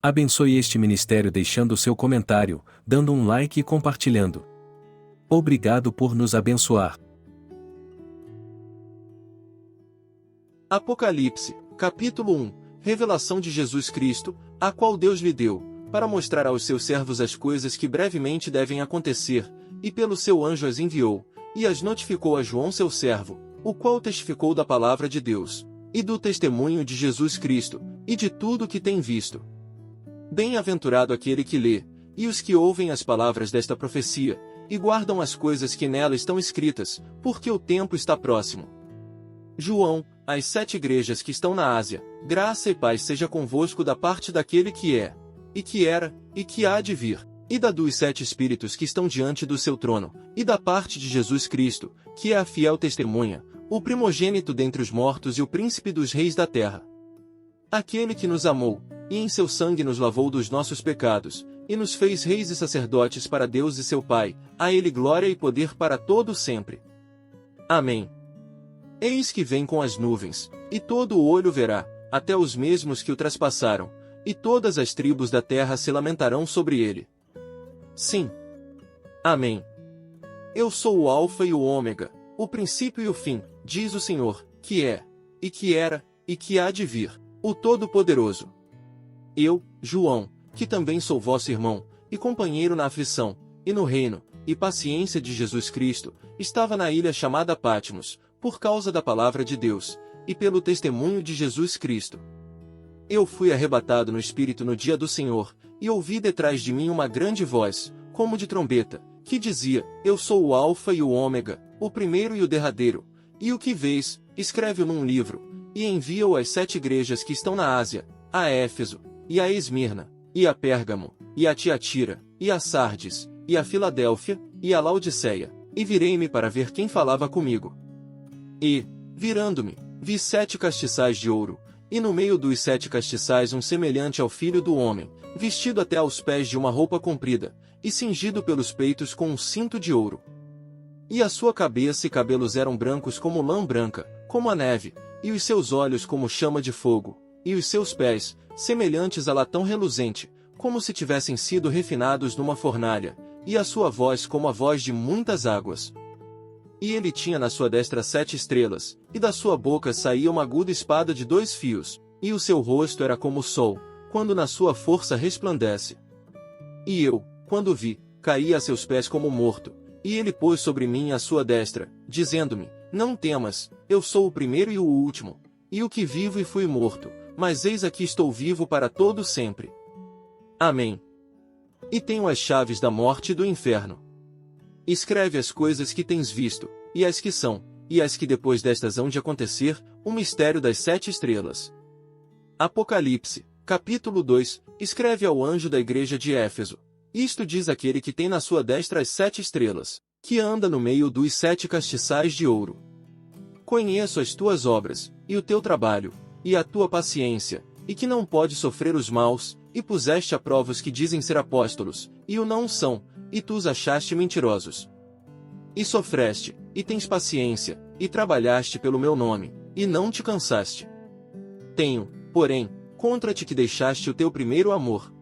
Abençoe este ministério deixando seu comentário, dando um like e compartilhando. Obrigado por nos abençoar. Apocalipse, capítulo 1. Revelação de Jesus Cristo, a qual Deus lhe deu, para mostrar aos seus servos as coisas que brevemente devem acontecer, e pelo seu anjo as enviou, e as notificou a João seu servo, o qual testificou da palavra de Deus, e do testemunho de Jesus Cristo, e de tudo o que tem visto. Bem-aventurado aquele que lê, e os que ouvem as palavras desta profecia, e guardam as coisas que nela estão escritas, porque o tempo está próximo. João, às 7 igrejas que estão na Ásia, graça e paz seja convosco da parte daquele que é, e que era, e que há de vir, e da dos 7 espíritos que estão diante do seu trono, e da parte de Jesus Cristo, que é a fiel testemunha, o primogênito dentre os mortos e o príncipe dos reis da terra. Aquele que nos amou, e em seu sangue nos lavou dos nossos pecados, e nos fez reis e sacerdotes para Deus e seu Pai, a ele glória e poder para todo sempre. Amém. Eis que vem com as nuvens, e todo o olho verá, até os mesmos que o traspassaram, e todas as tribos da terra se lamentarão sobre ele. Sim. Amém. Eu sou o Alfa e o Ômega, o princípio e o fim, diz o Senhor, que é, e que era, e que há de vir, o Todo-Poderoso. Eu, João, que também sou vosso irmão, e companheiro na aflição, e no reino, e paciência de Jesus Cristo, estava na ilha chamada Patmos, por causa da palavra de Deus, e pelo testemunho de Jesus Cristo. Eu fui arrebatado no Espírito no dia do Senhor, e ouvi detrás de mim uma grande voz, como de trombeta, que dizia: Eu sou o Alfa e o Ômega, o primeiro e o derradeiro, e o que vês, escreve-o num livro, e envia-o às 7 igrejas que estão na Ásia, a Éfeso, e a Esmirna, e a Pérgamo, e a Tiatira, e a Sardes, e a Filadélfia, e a Laodiceia, e virei-me para ver quem falava comigo. E, virando-me, vi 7 castiçais de ouro, e no meio dos 7 castiçais um semelhante ao Filho do Homem, vestido até aos pés de uma roupa comprida, e cingido pelos peitos com um cinto de ouro. E a sua cabeça e cabelos eram brancos como lã branca, como a neve, e os seus olhos como chama de fogo, e os seus pés, semelhantes a latão reluzente, como se tivessem sido refinados numa fornalha, e a sua voz como a voz de muitas águas. E ele tinha na sua destra 7 estrelas, e da sua boca saía uma aguda espada de 2 fios, e o seu rosto era como o sol, quando na sua força resplandece. E eu, quando vi, caí a seus pés como morto, e ele pôs sobre mim a sua destra, dizendo-me: Não temas, eu sou o primeiro e o último, e o que vivo e fui morto, mas eis aqui estou vivo para todo sempre. Amém. E tenho as chaves da morte e do inferno. Escreve as coisas que tens visto, e as que são, e as que depois destas hão de acontecer, o mistério das 7 estrelas. Apocalipse, capítulo 2, escreve ao anjo da igreja de Éfeso. Isto diz aquele que tem na sua destra as 7 estrelas, que anda no meio dos 7 castiçais de ouro. Conheço as tuas obras, e o teu trabalho, e a tua paciência, e que não pode sofrer os maus, e puseste à prova os que dizem ser apóstolos, e o não são, e tu os achaste mentirosos. E sofreste, e tens paciência, e trabalhaste pelo meu nome, e não te cansaste. Tenho, porém, contra ti que deixaste o teu primeiro amor.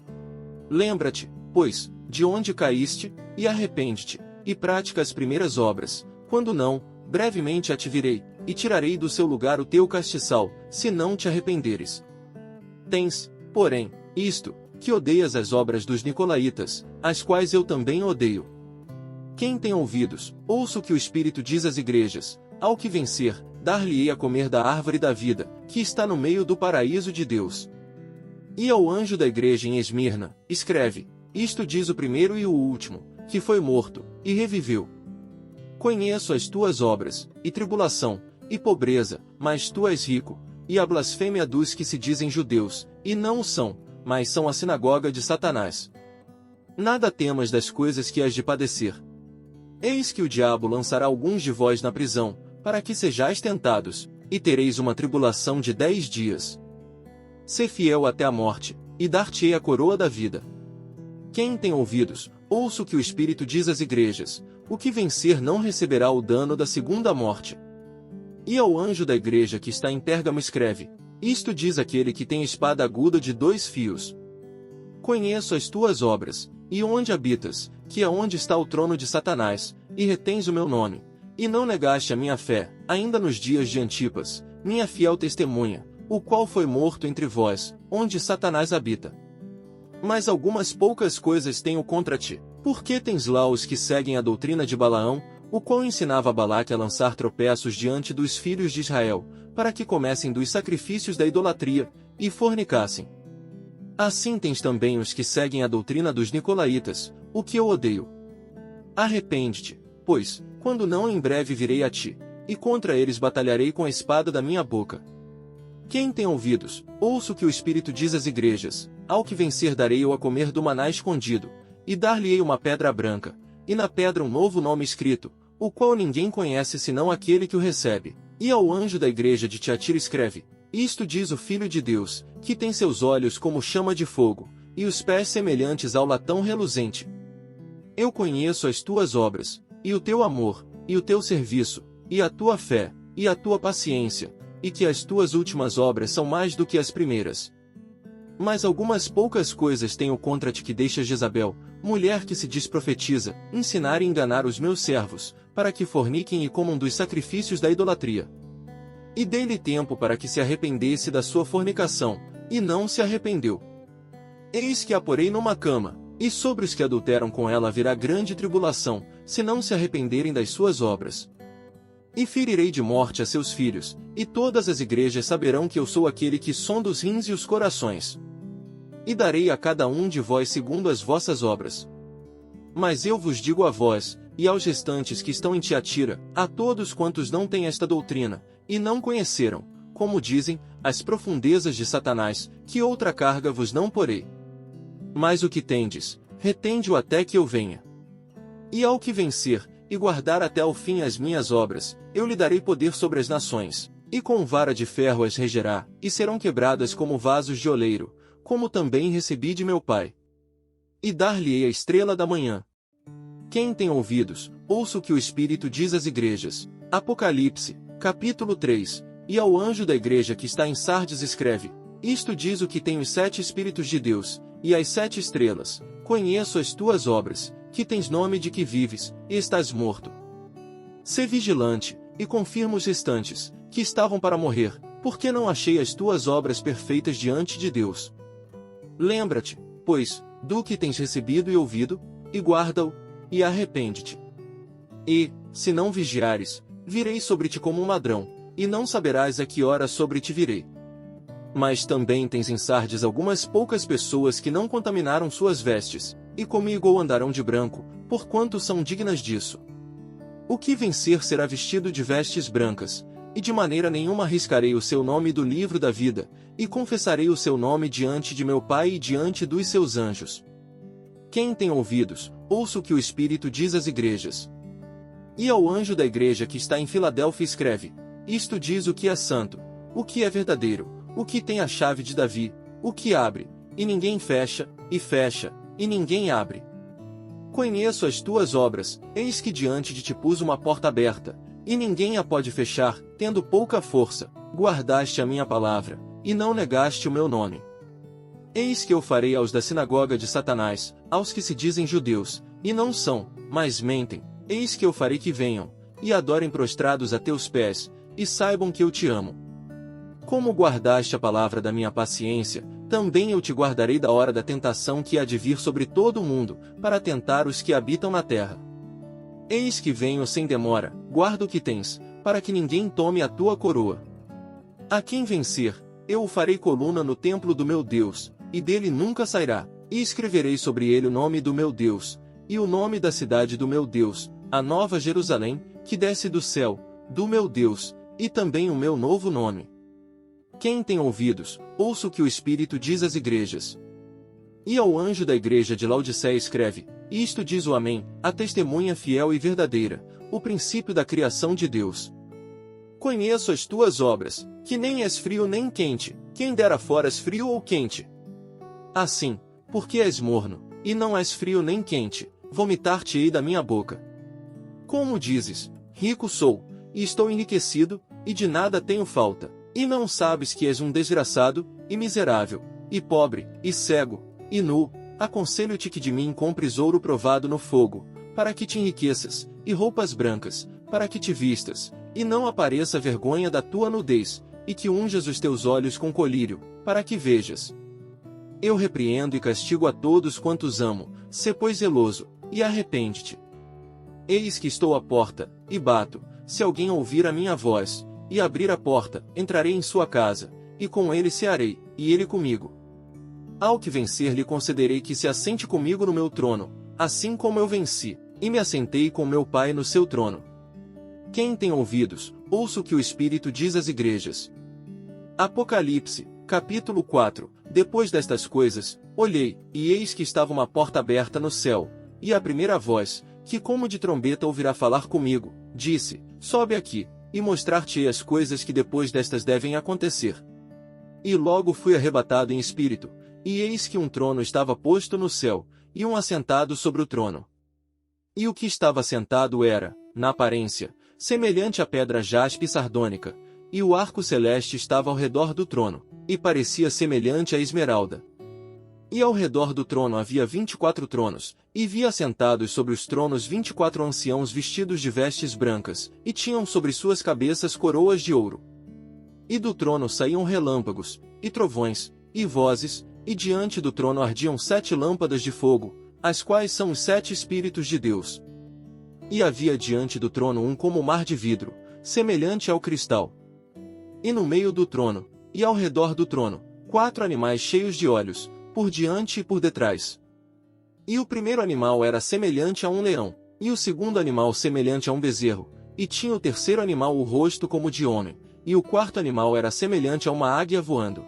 Lembra-te, pois, de onde caíste, e arrepende-te, e pratica as primeiras obras, quando não, brevemente a te virei, e tirarei do seu lugar o teu castiçal, se não te arrependeres. Tens, porém, isto, que odeias as obras dos nicolaítas, as quais eu também odeio. Quem tem ouvidos, ouça o que o Espírito diz às igrejas: Ao que vencer, dar-lhe-ei a comer da árvore da vida, que está no meio do paraíso de Deus. E ao anjo da igreja em Esmirna, escreve: Isto diz o primeiro e o último, que foi morto, e reviveu. Conheço as tuas obras, e tribulação, e pobreza, mas tu és rico, e a blasfêmia dos que se dizem judeus, e não o são, mas são a sinagoga de Satanás. Nada temas das coisas que hás de padecer. Eis que o diabo lançará alguns de vós na prisão, para que sejais tentados, e tereis uma tribulação de 10 dias. Sê fiel até a morte, e dar-te-ei a coroa da vida. Quem tem ouvidos, ouça o que o Espírito diz às igrejas: o que vencer não receberá o dano da segunda morte. E ao anjo da igreja que está em Pérgamo escreve: Isto diz aquele que tem espada aguda de 2 fios. Conheço as tuas obras, e onde habitas, que é onde está o trono de Satanás, e retens o meu nome. E não negaste a minha fé, ainda nos dias de Antipas, minha fiel testemunha, o qual foi morto entre vós, onde Satanás habita. Mas algumas poucas coisas tenho contra ti, porque tens lá os que seguem a doutrina de Balaão, o qual ensinava Balaque a lançar tropeços diante dos filhos de Israel, para que comessem dos sacrifícios da idolatria, e fornicassem. Assim tens também os que seguem a doutrina dos nicolaítas, o que eu odeio. Arrepende-te, pois, quando não em breve virei a ti, e contra eles batalharei com a espada da minha boca. Quem tem ouvidos, ouça o que o Espírito diz às igrejas: ao que vencer darei eu a comer do maná escondido, e dar-lhe-ei uma pedra branca, e na pedra um novo nome escrito, o qual ninguém conhece senão aquele que o recebe. E ao anjo da igreja de Tiatira escreve: isto diz o Filho de Deus, que tem seus olhos como chama de fogo, e os pés semelhantes ao latão reluzente. Eu conheço as tuas obras, e o teu amor, e o teu serviço, e a tua fé, e a tua paciência, e que as tuas últimas obras são mais do que as primeiras. Mas algumas poucas coisas tenho contra ti, que deixas Jezabel, mulher que se diz profetiza, ensinar e enganar os meus servos, para que forniquem e comam dos sacrifícios da idolatria. E dei-lhe tempo para que se arrependesse da sua fornicação, e não se arrependeu. Eis que a porei numa cama, e sobre os que adulteram com ela virá grande tribulação, se não se arrependerem das suas obras. E ferirei de morte a seus filhos, e todas as igrejas saberão que eu sou aquele que sonda os rins e os corações. E darei a cada um de vós segundo as vossas obras. Mas eu vos digo a vós, e aos restantes que estão em Tiatira, a todos quantos não têm esta doutrina, e não conheceram, como dizem, as profundezas de Satanás, que outra carga vos não porei. Mas o que tendes, retende-o até que eu venha. E ao que vencer, e guardar até ao fim as minhas obras, eu lhe darei poder sobre as nações, e com vara de ferro as regerá, e serão quebradas como vasos de oleiro, como também recebi de meu Pai. E dar-lhe-ei a estrela da manhã. Quem tem ouvidos, ouça o que o Espírito diz às igrejas. Apocalipse, capítulo 3. E ao anjo da igreja que está em Sardes escreve: isto diz o que tem os 7 Espíritos de Deus, e as 7 estrelas. Conheço as tuas obras, que tens nome de que vives, e estás morto. Sê vigilante, e confirma os restantes, que estavam para morrer, porque não achei as tuas obras perfeitas diante de Deus. Lembra-te, pois, do que tens recebido e ouvido, e guarda-o, e arrepende-te. E, se não vigiares, virei sobre ti como um ladrão, e não saberás a que hora sobre ti virei. Mas também tens em Sardes algumas poucas pessoas que não contaminaram suas vestes, e comigo andarão de branco, porquanto são dignas disso. O que vencer será vestido de vestes brancas, e de maneira nenhuma arriscarei o seu nome do livro da vida, e confessarei o seu nome diante de meu Pai e diante dos seus anjos. Quem tem ouvidos, ouça o que o Espírito diz às igrejas. E ao anjo da igreja que está em Filadélfia escreve: isto diz o que é santo, o que é verdadeiro, o que tem a chave de Davi, o que abre, e ninguém fecha, e ninguém abre. Conheço as tuas obras, eis que diante de ti pus uma porta aberta, e ninguém a pode fechar, tendo pouca força, guardaste a minha palavra, e não negaste o meu nome. Eis que eu farei aos da sinagoga de Satanás, aos que se dizem judeus, e não são, mas mentem, eis que eu farei que venham, e adorem prostrados a teus pés, e saibam que eu te amo. Como guardaste a palavra da minha paciência, também eu te guardarei da hora da tentação que há de vir sobre todo o mundo, para tentar os que habitam na terra. Eis que venho sem demora, guarda o que tens, para que ninguém tome a tua coroa. A quem vencer, eu o farei coluna no templo do meu Deus, e dele nunca sairá, e escreverei sobre ele o nome do meu Deus, e o nome da cidade do meu Deus, a nova Jerusalém, que desce do céu, do meu Deus, e também o meu novo nome. Quem tem ouvidos, ouça o que o Espírito diz às igrejas. E ao anjo da igreja de Laodiceia escreve: isto diz o Amém, a testemunha fiel e verdadeira, o princípio da criação de Deus. Conheço as tuas obras, que nem és frio nem quente, quem dera foras frio ou quente. Assim, porque és morno, e não és frio nem quente, vomitar-te-ei da minha boca. Como dizes: rico sou, e estou enriquecido, e de nada tenho falta, e não sabes que és um desgraçado, e miserável, e pobre, e cego, e nu, aconselho-te que de mim compres ouro provado no fogo, para que te enriqueças, e roupas brancas, para que te vistas, e não apareça a vergonha da tua nudez, e que unjas os teus olhos com colírio, para que vejas. Eu repreendo e castigo a todos quantos amo, sê pois zeloso, e arrepende-te. Eis que estou à porta, e bato, se alguém ouvir a minha voz, e abrir a porta, entrarei em sua casa, e com ele cearei, e ele comigo. Ao que vencer lhe concederei que se assente comigo no meu trono, assim como eu venci, e me assentei com meu Pai no seu trono. Quem tem ouvidos, ouça o que o Espírito diz às igrejas. Apocalipse, capítulo 4. Depois destas coisas, olhei, e eis que estava uma porta aberta no céu, e a primeira voz, que como de trombeta ouvirá falar comigo, disse, sobe aqui, e mostrar-te-ei as coisas que depois destas devem acontecer. E logo fui arrebatado em espírito, e eis que um trono estava posto no céu, e um assentado sobre o trono. E o que estava sentado era, na aparência, semelhante à pedra jaspe sardônica, e o arco celeste estava ao redor do trono, e parecia semelhante à esmeralda. E ao redor do trono havia 24 tronos, e vi assentados sobre os tronos 24 anciãos vestidos de vestes brancas, e tinham sobre suas cabeças coroas de ouro. E do trono saíam relâmpagos, e trovões, e vozes, e diante do trono ardiam 7 lâmpadas de fogo, as quais são os 7 Espíritos de Deus. E havia diante do trono um como mar de vidro, semelhante ao cristal. E no meio do trono, e ao redor do trono, 4 animais cheios de olhos, por diante e por detrás. E o primeiro animal era semelhante a um leão, e o segundo animal semelhante a um bezerro, e tinha o terceiro animal o rosto como de homem, e o quarto animal era semelhante a uma águia voando.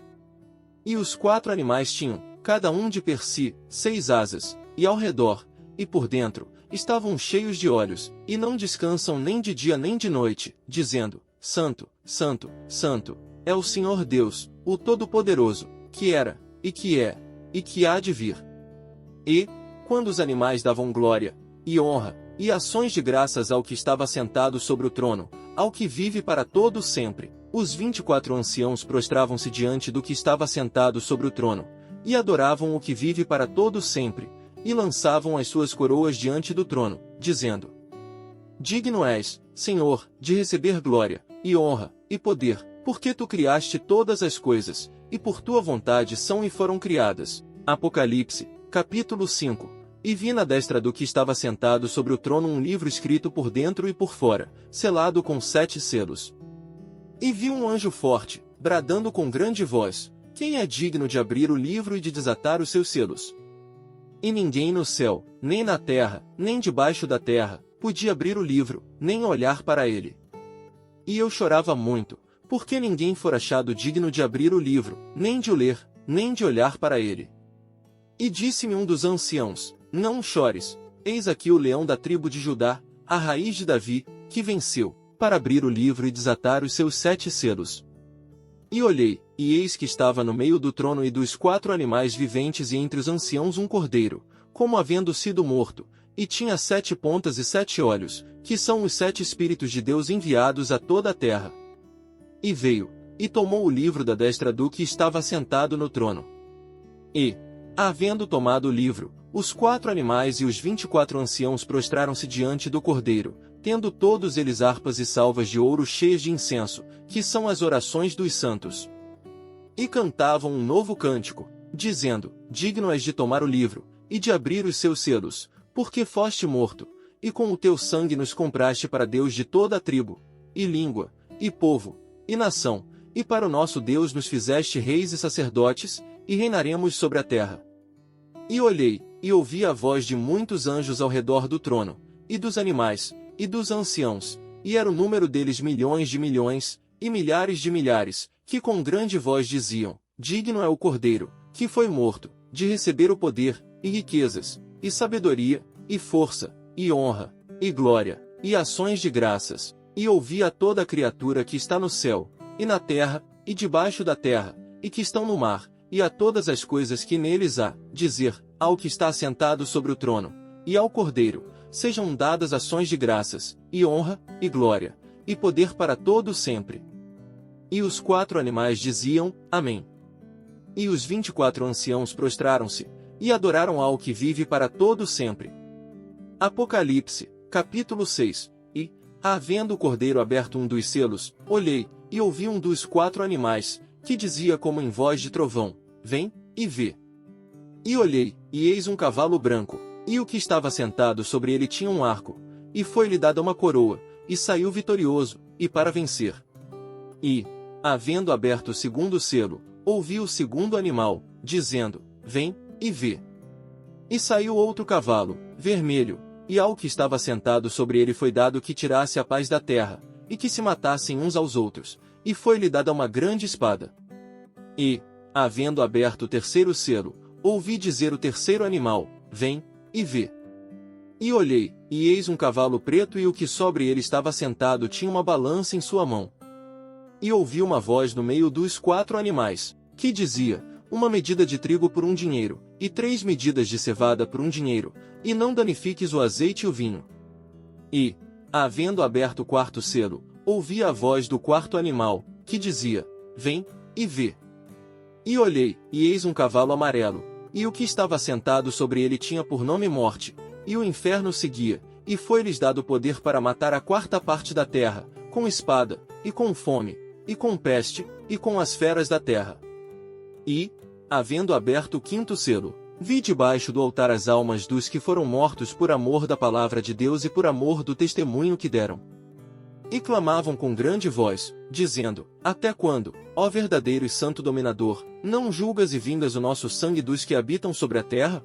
E os 4 animais tinham, cada um de per si, 6 asas, e ao redor, e por dentro, estavam cheios de olhos, e não descansam nem de dia nem de noite, dizendo, Santo, Santo, Santo, é o Senhor Deus, o Todo-Poderoso, que era, e que há de vir. E, quando os animais davam glória, e honra, e ações de graças ao que estava sentado sobre o trono, ao que vive para todo sempre, os 24 anciãos prostravam-se diante do que estava sentado sobre o trono, e adoravam o que vive para todo sempre, e lançavam as suas coroas diante do trono, dizendo, Digno és, Senhor, de receber glória, e honra, e poder, porque tu criaste todas as coisas, e por tua vontade são e foram criadas. Apocalipse, capítulo 5. E vi na destra do que estava sentado sobre o trono um livro escrito por dentro e por fora, selado com 7 selos. E vi um anjo forte, bradando com grande voz, quem é digno de abrir o livro e de desatar os seus selos? E ninguém no céu, nem na terra, nem debaixo da terra, podia abrir o livro, nem olhar para ele. E eu chorava muito, porque ninguém for achado digno de abrir o livro, nem de o ler, nem de olhar para ele. E disse-me um dos anciãos, não chores, eis aqui o leão da tribo de Judá, a raiz de Davi, que venceu, para abrir o livro e desatar os seus 7 selos. E olhei, e eis que estava no meio do trono e dos 4 animais viventes e entre os anciãos um cordeiro, como havendo sido morto, e tinha 7 pontas e 7 olhos, que são os 7 Espíritos de Deus enviados a toda a terra. E veio, e tomou o livro da destra do que estava sentado no trono. E, havendo tomado o livro, os 4 animais e os 24 anciãos prostraram-se diante do cordeiro, tendo todos eles harpas e salvas de ouro cheias de incenso, que são as orações dos santos. E cantavam um novo cântico, dizendo, Digno és de tomar o livro, e de abrir os seus selos, porque foste morto, e com o teu sangue nos compraste para Deus de toda a tribo, e língua, e povo, e nação, e para o nosso Deus nos fizeste reis e sacerdotes, e reinaremos sobre a terra. E olhei, e ouvi a voz de muitos anjos ao redor do trono, e dos animais, e dos anciãos, e era o número deles milhões de milhões, e milhares de milhares, que com grande voz diziam, Digno é o Cordeiro, que foi morto, de receber o poder, e riquezas, e sabedoria, e força, e honra, e glória, e ações de graças. E ouvi a toda a criatura que está no céu, e na terra, e debaixo da terra, e que estão no mar, e a todas as coisas que neles há, dizer, ao que está assentado sobre o trono, e ao Cordeiro, sejam dadas ações de graças, e honra, e glória, e poder para todo sempre. E os 4 animais diziam, Amém. E os 24 anciãos prostraram-se, e adoraram ao que vive para todo sempre. Apocalipse, capítulo 6. E, havendo o cordeiro aberto um dos selos, olhei, e ouvi um dos 4 animais, que dizia como em voz de trovão: Vem, e vê. E olhei, e eis um cavalo branco, e o que estava sentado sobre ele tinha um arco, e foi-lhe dada uma coroa, e saiu vitorioso, e para vencer. E, havendo aberto o segundo selo, ouvi o segundo animal, dizendo: Vem, e vê. E saiu outro cavalo, vermelho, e ao que estava sentado sobre ele foi dado que tirasse a paz da terra, e que se matassem uns aos outros, e foi-lhe dada uma grande espada. E, havendo aberto o terceiro selo, ouvi dizer o terceiro animal: Vem, e vê. E olhei, e eis um cavalo preto e o que sobre ele estava sentado tinha uma balança em sua mão. E ouvi uma voz no meio dos 4 animais, que dizia: Uma medida de trigo por 1 dinheiro, e 3 medidas de cevada por 1 dinheiro, e não danifiques o azeite e o vinho. E, havendo aberto o quarto selo, ouvi a voz do 4º animal, que dizia: Vem, e vê. E olhei, e eis um cavalo amarelo, e o que estava sentado sobre ele tinha por nome Morte, e o inferno o seguia, e foi-lhes dado poder para matar a 4ª parte da terra, com espada, e com fome, e com peste, e com as feras da terra. E, havendo aberto o 5º selo, vi debaixo do altar as almas dos que foram mortos por amor da palavra de Deus e por amor do testemunho que deram. E clamavam com grande voz, dizendo: Até quando, ó verdadeiro e santo dominador, não julgas e vingas o nosso sangue dos que habitam sobre a terra?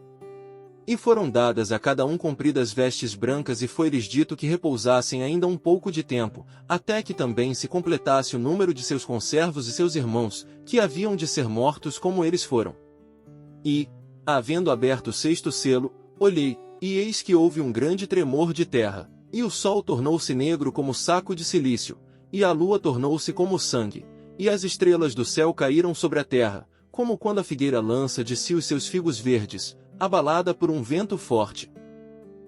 E foram dadas a cada um compridas vestes brancas e foi-lhes dito que repousassem ainda um pouco de tempo, até que também se completasse o número de seus conservos e seus irmãos, que haviam de ser mortos como eles foram. E, havendo aberto o 6º selo, olhei, e eis que houve um grande tremor de terra, e o sol tornou-se negro como saco de cilício, e a lua tornou-se como sangue, e as estrelas do céu caíram sobre a terra, como quando a figueira lança de si os seus figos verdes, abalada por um vento forte.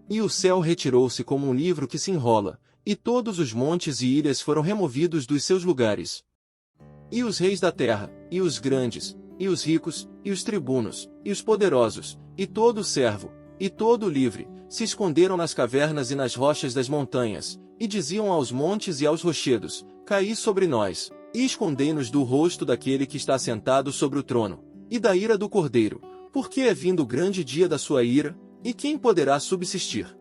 E o céu retirou-se como um livro que se enrola, e todos os montes e ilhas foram removidos dos seus lugares. E os reis da terra, e os grandes, e os ricos, e os tribunos, e os poderosos, e todo servo, e todo livre, se esconderam nas cavernas e nas rochas das montanhas, e diziam aos montes e aos rochedos: Caí sobre nós, e escondei-nos do rosto daquele que está sentado sobre o trono, e da ira do Cordeiro, porque é vindo o grande dia da sua ira, e quem poderá subsistir?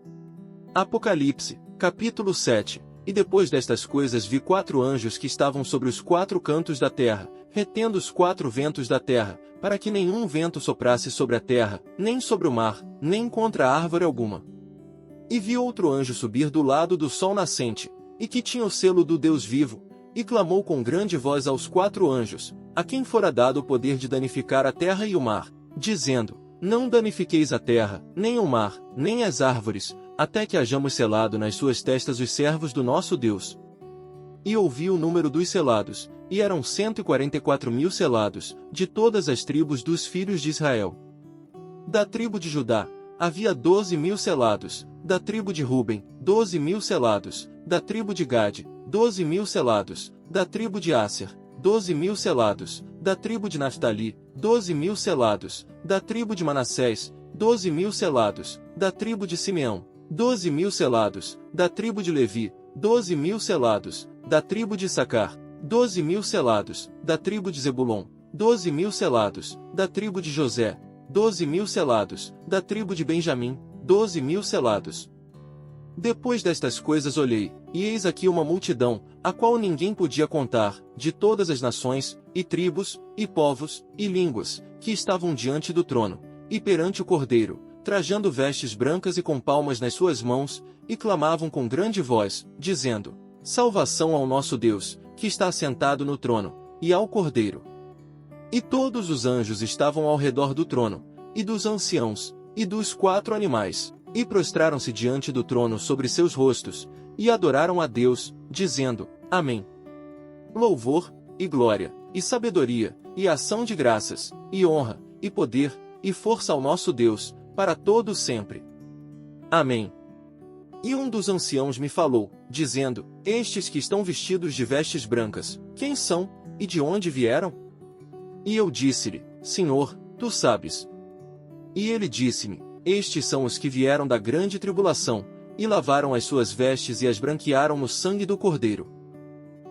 Apocalipse, capítulo 7. E depois destas coisas vi 4 anjos que estavam sobre os 4 cantos da terra, retendo os 4 ventos da terra, para que nenhum vento soprasse sobre a terra, nem sobre o mar, nem contra árvore alguma. E vi outro anjo subir do lado do sol nascente, e que tinha o selo do Deus vivo, e clamou com grande voz aos 4 anjos, a quem fora dado o poder de danificar a terra e o mar, dizendo: Não danifiqueis a terra, nem o mar, nem as árvores, até que hajamos selado nas suas testas os servos do nosso Deus. E ouvi o número dos selados, e eram 144.000 selados, de todas as tribos dos filhos de Israel. Da tribo de Judá, havia 12.000 selados, da tribo de Ruben, 12.000 selados, da tribo de Gade, 12.000 selados, da tribo de Asser, 12.000 selados, da tribo de Naftali, 12.000 selados, da tribo de Manassés, 12.000 selados, da tribo de Simeão, 12.000 selados, da tribo de Levi, 12.000 selados, da tribo de Issacar, 12.000 selados, da tribo de Zebulon, 12.000 selados, da tribo de José, 12.000 selados, da tribo de Benjamim, 12.000 selados. Depois destas coisas olhei, e eis aqui uma multidão, a qual ninguém podia contar, de todas as nações, e tribos, e povos, e línguas, que estavam diante do trono, e perante o Cordeiro, trajando vestes brancas e com palmas nas suas mãos, e clamavam com grande voz, dizendo: Salvação ao nosso Deus, que está assentado no trono, e ao Cordeiro. E todos os anjos estavam ao redor do trono, e dos anciãos, e dos 4 animais, e prostraram-se diante do trono sobre seus rostos, e adoraram a Deus, dizendo: Amém. Louvor, e glória, e sabedoria, e ação de graças, e honra, e poder, e força ao nosso Deus, para todo sempre. Amém. E um dos anciãos me falou, dizendo: Estes que estão vestidos de vestes brancas, quem são, e de onde vieram? E eu disse-lhe: Senhor, tu sabes. E ele disse-me: Estes são os que vieram da grande tribulação, e lavaram as suas vestes e as branquearam no sangue do Cordeiro.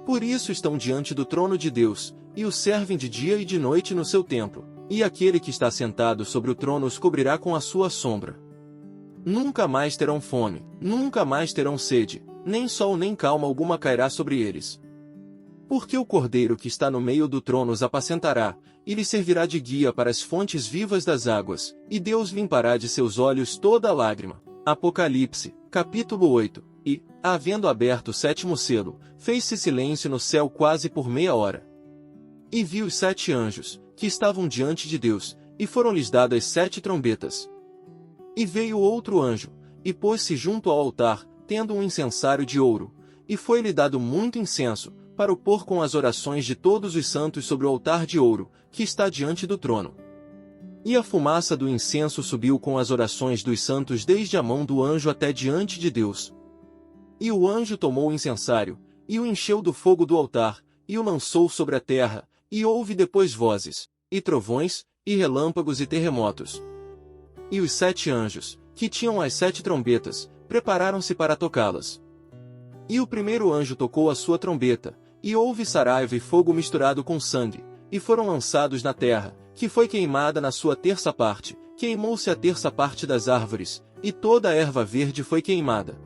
Por isso estão diante do trono de Deus, e o servem de dia e de noite no seu templo, e aquele que está sentado sobre o trono os cobrirá com a sua sombra. Nunca mais terão fome, nunca mais terão sede, nem sol nem calma alguma cairá sobre eles. Porque o Cordeiro que está no meio do trono os apacentará, e lhes servirá de guia para as fontes vivas das águas, e Deus limpará de seus olhos toda lágrima. Apocalipse, capítulo 8. E, havendo aberto o sétimo selo, fez-se silêncio no céu quase por meia hora. E vi os 7 anjos, que estavam diante de Deus, e foram-lhes dadas 7 trombetas. E veio outro anjo, e pôs-se junto ao altar, tendo um incensário de ouro, e foi-lhe dado muito incenso, para o pôr com as orações de todos os santos sobre o altar de ouro, que está diante do trono. E a fumaça do incenso subiu com as orações dos santos desde a mão do anjo até diante de Deus. E o anjo tomou o incensário, e o encheu do fogo do altar, e o lançou sobre a terra, e houve depois vozes, e trovões, e relâmpagos e terremotos. E os 7 anjos, que tinham as 7 trombetas, prepararam-se para tocá-las. E o primeiro anjo tocou a sua trombeta, e houve saraiva e fogo misturado com sangue, e foram lançados na terra, que foi queimada na sua terça parte, queimou-se a terça parte das árvores, e toda a erva verde foi queimada.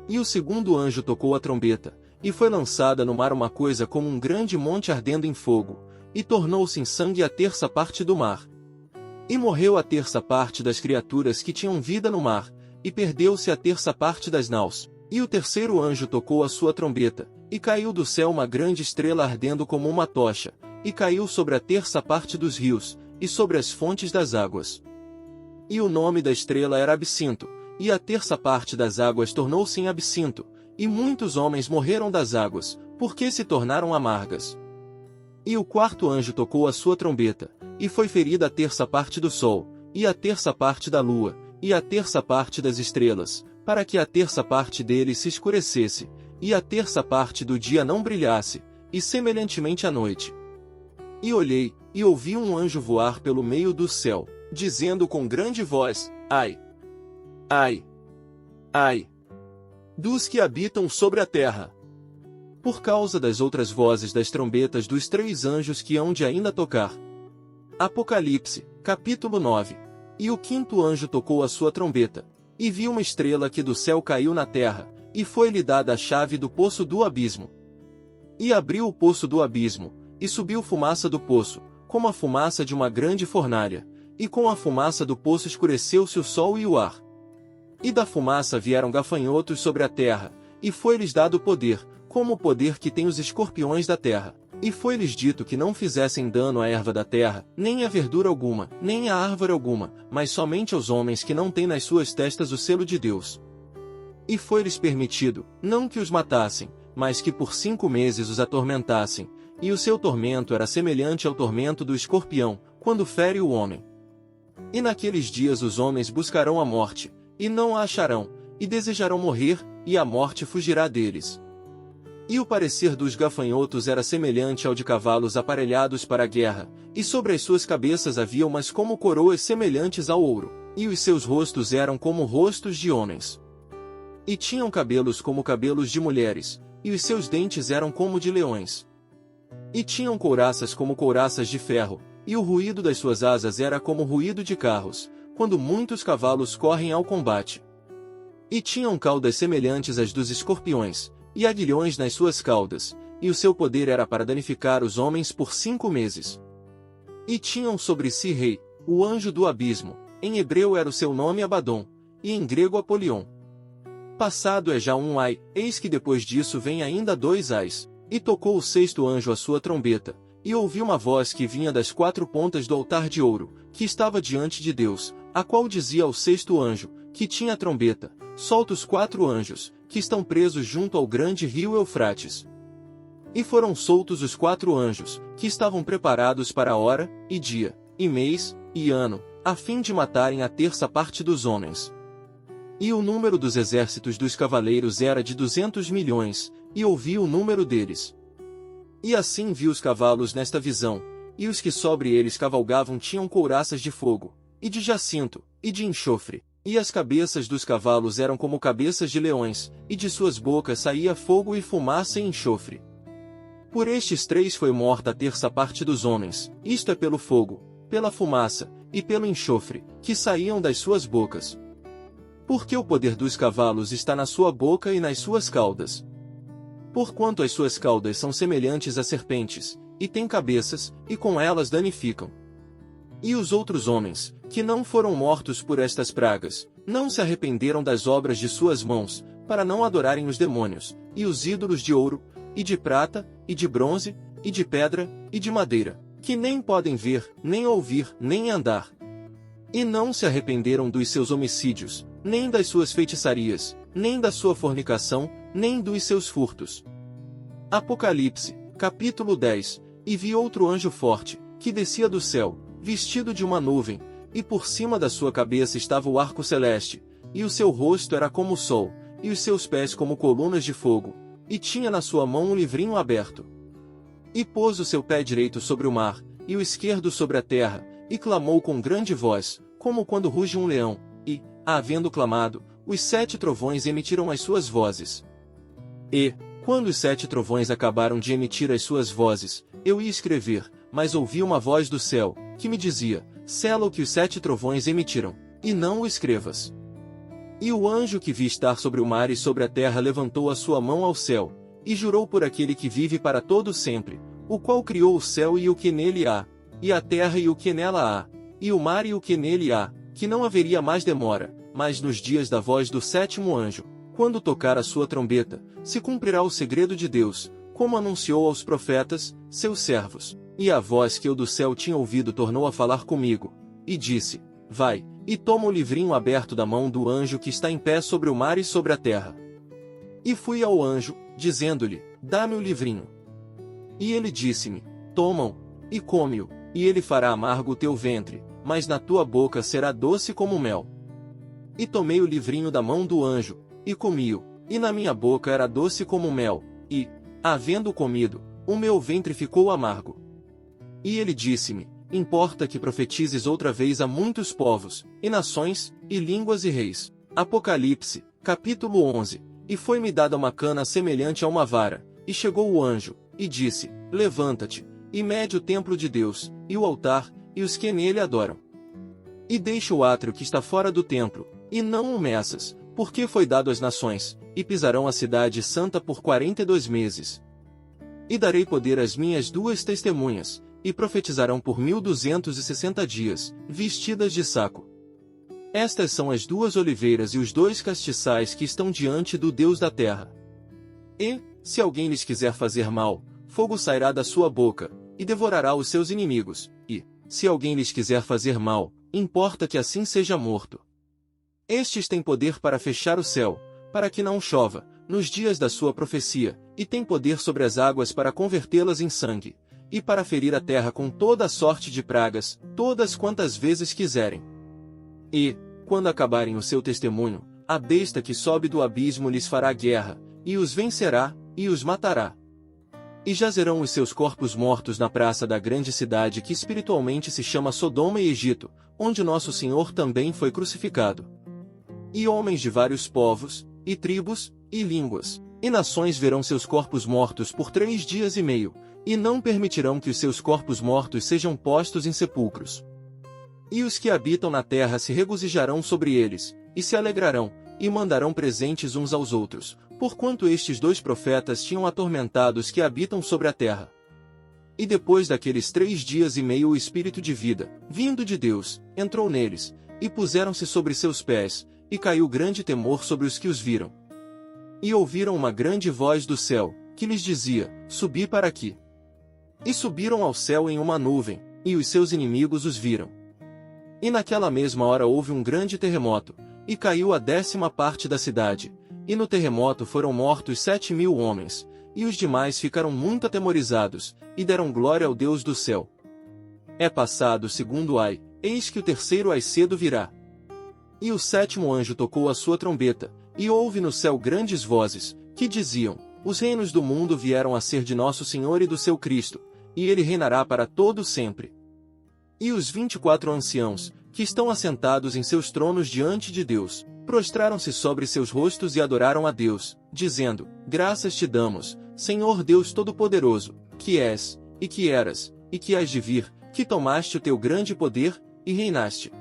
E o segundo anjo tocou a trombeta, e foi lançada no mar uma coisa como um grande monte ardendo em fogo, e tornou-se em sangue a terça parte do mar. E morreu a terça parte das criaturas que tinham vida no mar, e perdeu-se a terça parte das naus. E o terceiro anjo tocou a sua trombeta, e caiu do céu uma grande estrela ardendo como uma tocha, e caiu sobre a terça parte dos rios, e sobre as fontes das águas. E o nome da estrela era Absinto, e a terça parte das águas tornou-se em absinto, e muitos homens morreram das águas, porque se tornaram amargas. E o quarto anjo tocou a sua trombeta, e foi ferida a terça parte do sol, e a terça parte da lua, e a terça parte das estrelas, para que a terça parte deles se escurecesse, e a terça parte do dia não brilhasse, e semelhantemente à noite. E olhei, e ouvi um anjo voar pelo meio do céu, dizendo com grande voz: Ai! Ai! Ai! Dos que habitam sobre a terra! Por causa das outras vozes das trombetas dos 3 anjos que hão de ainda tocar. Apocalipse, capítulo 9. E o quinto anjo tocou a sua trombeta, e vi uma estrela que do céu caiu na terra, e foi-lhe dada a chave do poço do abismo. E abriu o poço do abismo, e subiu fumaça do poço, como a fumaça de uma grande fornalha, e com a fumaça do poço escureceu-se o sol e o ar. E da fumaça vieram gafanhotos sobre a terra, e foi-lhes dado poder, como o poder que tem os escorpiões da terra. E foi-lhes dito que não fizessem dano à erva da terra, nem à verdura alguma, nem à árvore alguma, mas somente aos homens que não têm nas suas testas o selo de Deus. E foi-lhes permitido, não que os matassem, mas que por 5 meses os atormentassem, e o seu tormento era semelhante ao tormento do escorpião, quando fere o homem. E naqueles dias os homens buscarão a morte, e não a acharão, e desejarão morrer, e a morte fugirá deles. E o parecer dos gafanhotos era semelhante ao de cavalos aparelhados para a guerra, e sobre as suas cabeças havia umas como coroas semelhantes ao ouro, e os seus rostos eram como rostos de homens. E tinham cabelos como cabelos de mulheres, e os seus dentes eram como de leões. E tinham couraças como couraças de ferro, e o ruído das suas asas era como ruído de carros, quando muitos cavalos correm ao combate. E tinham caudas semelhantes às dos escorpiões, e aguilhões nas suas caudas, e o seu poder era para danificar os homens por 5 meses. E tinham sobre si rei, o anjo do abismo, em hebreu era o seu nome Abadom, e em grego Apolion. Passado é já um ai, eis que depois disso vem ainda 2 ais. E tocou o 6º anjo a sua trombeta, e ouvi uma voz que vinha das 4 pontas do altar de ouro, que estava diante de Deus, a qual dizia ao 6º anjo, que tinha a trombeta: solta os 4 anjos, que estão presos junto ao grande rio Eufrates. E foram soltos os 4 anjos, que estavam preparados para a hora, e dia, e mês, e ano, a fim de matarem a terça parte dos homens. E o número dos exércitos dos cavaleiros era de 200 milhões, e ouvi o número deles. E assim vi os cavalos nesta visão, e os que sobre eles cavalgavam tinham couraças de fogo, e de jacinto, e de enxofre. E as cabeças dos cavalos eram como cabeças de leões, e de suas bocas saía fogo e fumaça e enxofre. Por estes três foi morta a terça parte dos homens, isto é pelo fogo, pela fumaça, e pelo enxofre, que saíam das suas bocas. Porque o poder dos cavalos está na sua boca e nas suas caudas. Porquanto as suas caudas são semelhantes a serpentes, e têm cabeças, e com elas danificam. E os outros homens, que não foram mortos por estas pragas, não se arrependeram das obras de suas mãos, para não adorarem os demônios, e os ídolos de ouro, e de prata, e de bronze, e de pedra, e de madeira, que nem podem ver, nem ouvir, nem andar. E não se arrependeram dos seus homicídios, nem das suas feitiçarias, nem da sua fornicação, nem dos seus furtos. Apocalipse, capítulo 10. E vi outro anjo forte, que descia do céu, vestido de uma nuvem, e por cima da sua cabeça estava o arco celeste, e o seu rosto era como o sol, e os seus pés como colunas de fogo, e tinha na sua mão um livrinho aberto. E pôs o seu pé direito sobre o mar, e o esquerdo sobre a terra, e clamou com grande voz, como quando ruge um leão, e, havendo clamado, os 7 trovões emitiram as suas vozes. E, quando os 7 trovões acabaram de emitir as suas vozes, eu ia escrever, mas ouvi uma voz do céu, que me dizia, sela o que os 7 trovões emitiram, e não o escrevas. E o anjo que vi estar sobre o mar e sobre a terra levantou a sua mão ao céu, e jurou por aquele que vive para todo sempre, o qual criou o céu e o que nele há, e a terra e o que nela há, e o mar e o que nele há, que não haveria mais demora, mas nos dias da voz do 7º anjo, quando tocar a sua trombeta, se cumprirá o segredo de Deus, como anunciou aos profetas, seus servos. E a voz que eu do céu tinha ouvido tornou a falar comigo, e disse, vai, e toma o livrinho aberto da mão do anjo que está em pé sobre o mar e sobre a terra. E fui ao anjo, dizendo-lhe, dá-me o livrinho. E ele disse-me, toma-o, e come-o, e ele fará amargo o teu ventre, mas na tua boca será doce como mel. E tomei o livrinho da mão do anjo, e comi-o, e na minha boca era doce como mel, e, havendo comido, o meu ventre ficou amargo. E ele disse-me, importa que profetizes outra vez a muitos povos, e nações, e línguas e reis. Apocalipse, capítulo 11. E foi-me dada uma cana semelhante a uma vara, e chegou o anjo, e disse, levanta-te, e mede o templo de Deus, e o altar, e os que nele adoram. E deixa o átrio que está fora do templo, e não o meças, porque foi dado às nações, e pisarão a cidade santa por 42 meses. E darei poder às minhas 2 testemunhas, e profetizarão por 1260 dias, vestidas de saco. Estas são as 2 oliveiras e os 2 castiçais que estão diante do Deus da terra. E, se alguém lhes quiser fazer mal, fogo sairá da sua boca, e devorará os seus inimigos, e, se alguém lhes quiser fazer mal, importa que assim seja morto. Estes têm poder para fechar o céu, para que não chova, nos dias da sua profecia, e têm poder sobre as águas para convertê-las em sangue, e para ferir a terra com toda a sorte de pragas, todas quantas vezes quiserem. E, quando acabarem o seu testemunho, a besta que sobe do abismo lhes fará guerra, e os vencerá, e os matará. E jazerão os seus corpos mortos na praça da grande cidade que espiritualmente se chama Sodoma e Egito, onde nosso Senhor também foi crucificado. E homens de vários povos, e tribos, e línguas, e nações verão seus corpos mortos por 3 dias e meio, e não permitirão que os seus corpos mortos sejam postos em sepulcros. E os que habitam na terra se regozijarão sobre eles, e se alegrarão, e mandarão presentes uns aos outros, porquanto estes 2 profetas tinham atormentado os que habitam sobre a terra. E depois daqueles 3 dias e meio o Espírito de vida, vindo de Deus, entrou neles, e puseram-se sobre seus pés, e caiu grande temor sobre os que os viram. E ouviram uma grande voz do céu, que lhes dizia, subi para aqui. E subiram ao céu em uma nuvem, e os seus inimigos os viram. E naquela mesma hora houve um grande terremoto, e caiu a 10ª parte da cidade, e no terremoto foram mortos 7.000 homens, e os demais ficaram muito atemorizados, e deram glória ao Deus do céu. É passado o 2º ai, eis que o 3º ai cedo virá. E o 7º anjo tocou a sua trombeta, e houve no céu grandes vozes, que diziam, os reinos do mundo vieram a ser de nosso Senhor e do seu Cristo, e ele reinará para todo sempre. E os 24 anciãos, que estão assentados em seus tronos diante de Deus, prostraram-se sobre seus rostos e adoraram a Deus, dizendo: Graças te damos, Senhor Deus Todo-Poderoso, que és, e que eras, e que hás de vir, que tomaste o teu grande poder, e reinaste.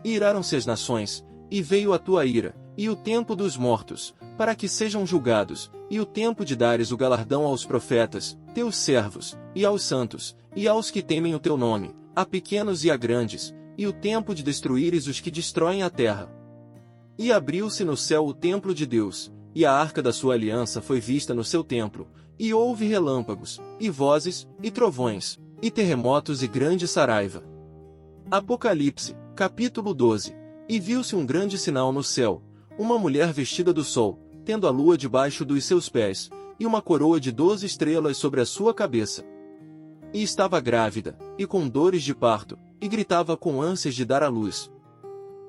E iraram-se as nações, e veio a tua ira, e o tempo dos mortos, para que sejam julgados, e o tempo de dares o galardão aos profetas, teus servos, e aos santos, e aos que temem o teu nome, a pequenos e a grandes, e o tempo de destruíres os que destroem a terra. E abriu-se no céu o templo de Deus, e a arca da sua aliança foi vista no seu templo, e houve relâmpagos, e vozes, e trovões, e terremotos e grande saraiva. Apocalipse, capítulo 12. E viu-se um grande sinal no céu, uma mulher vestida do sol, tendo a lua debaixo dos seus pés, e uma coroa de 12 estrelas sobre a sua cabeça. E estava grávida, e com dores de parto, e gritava com ânsias de dar à luz.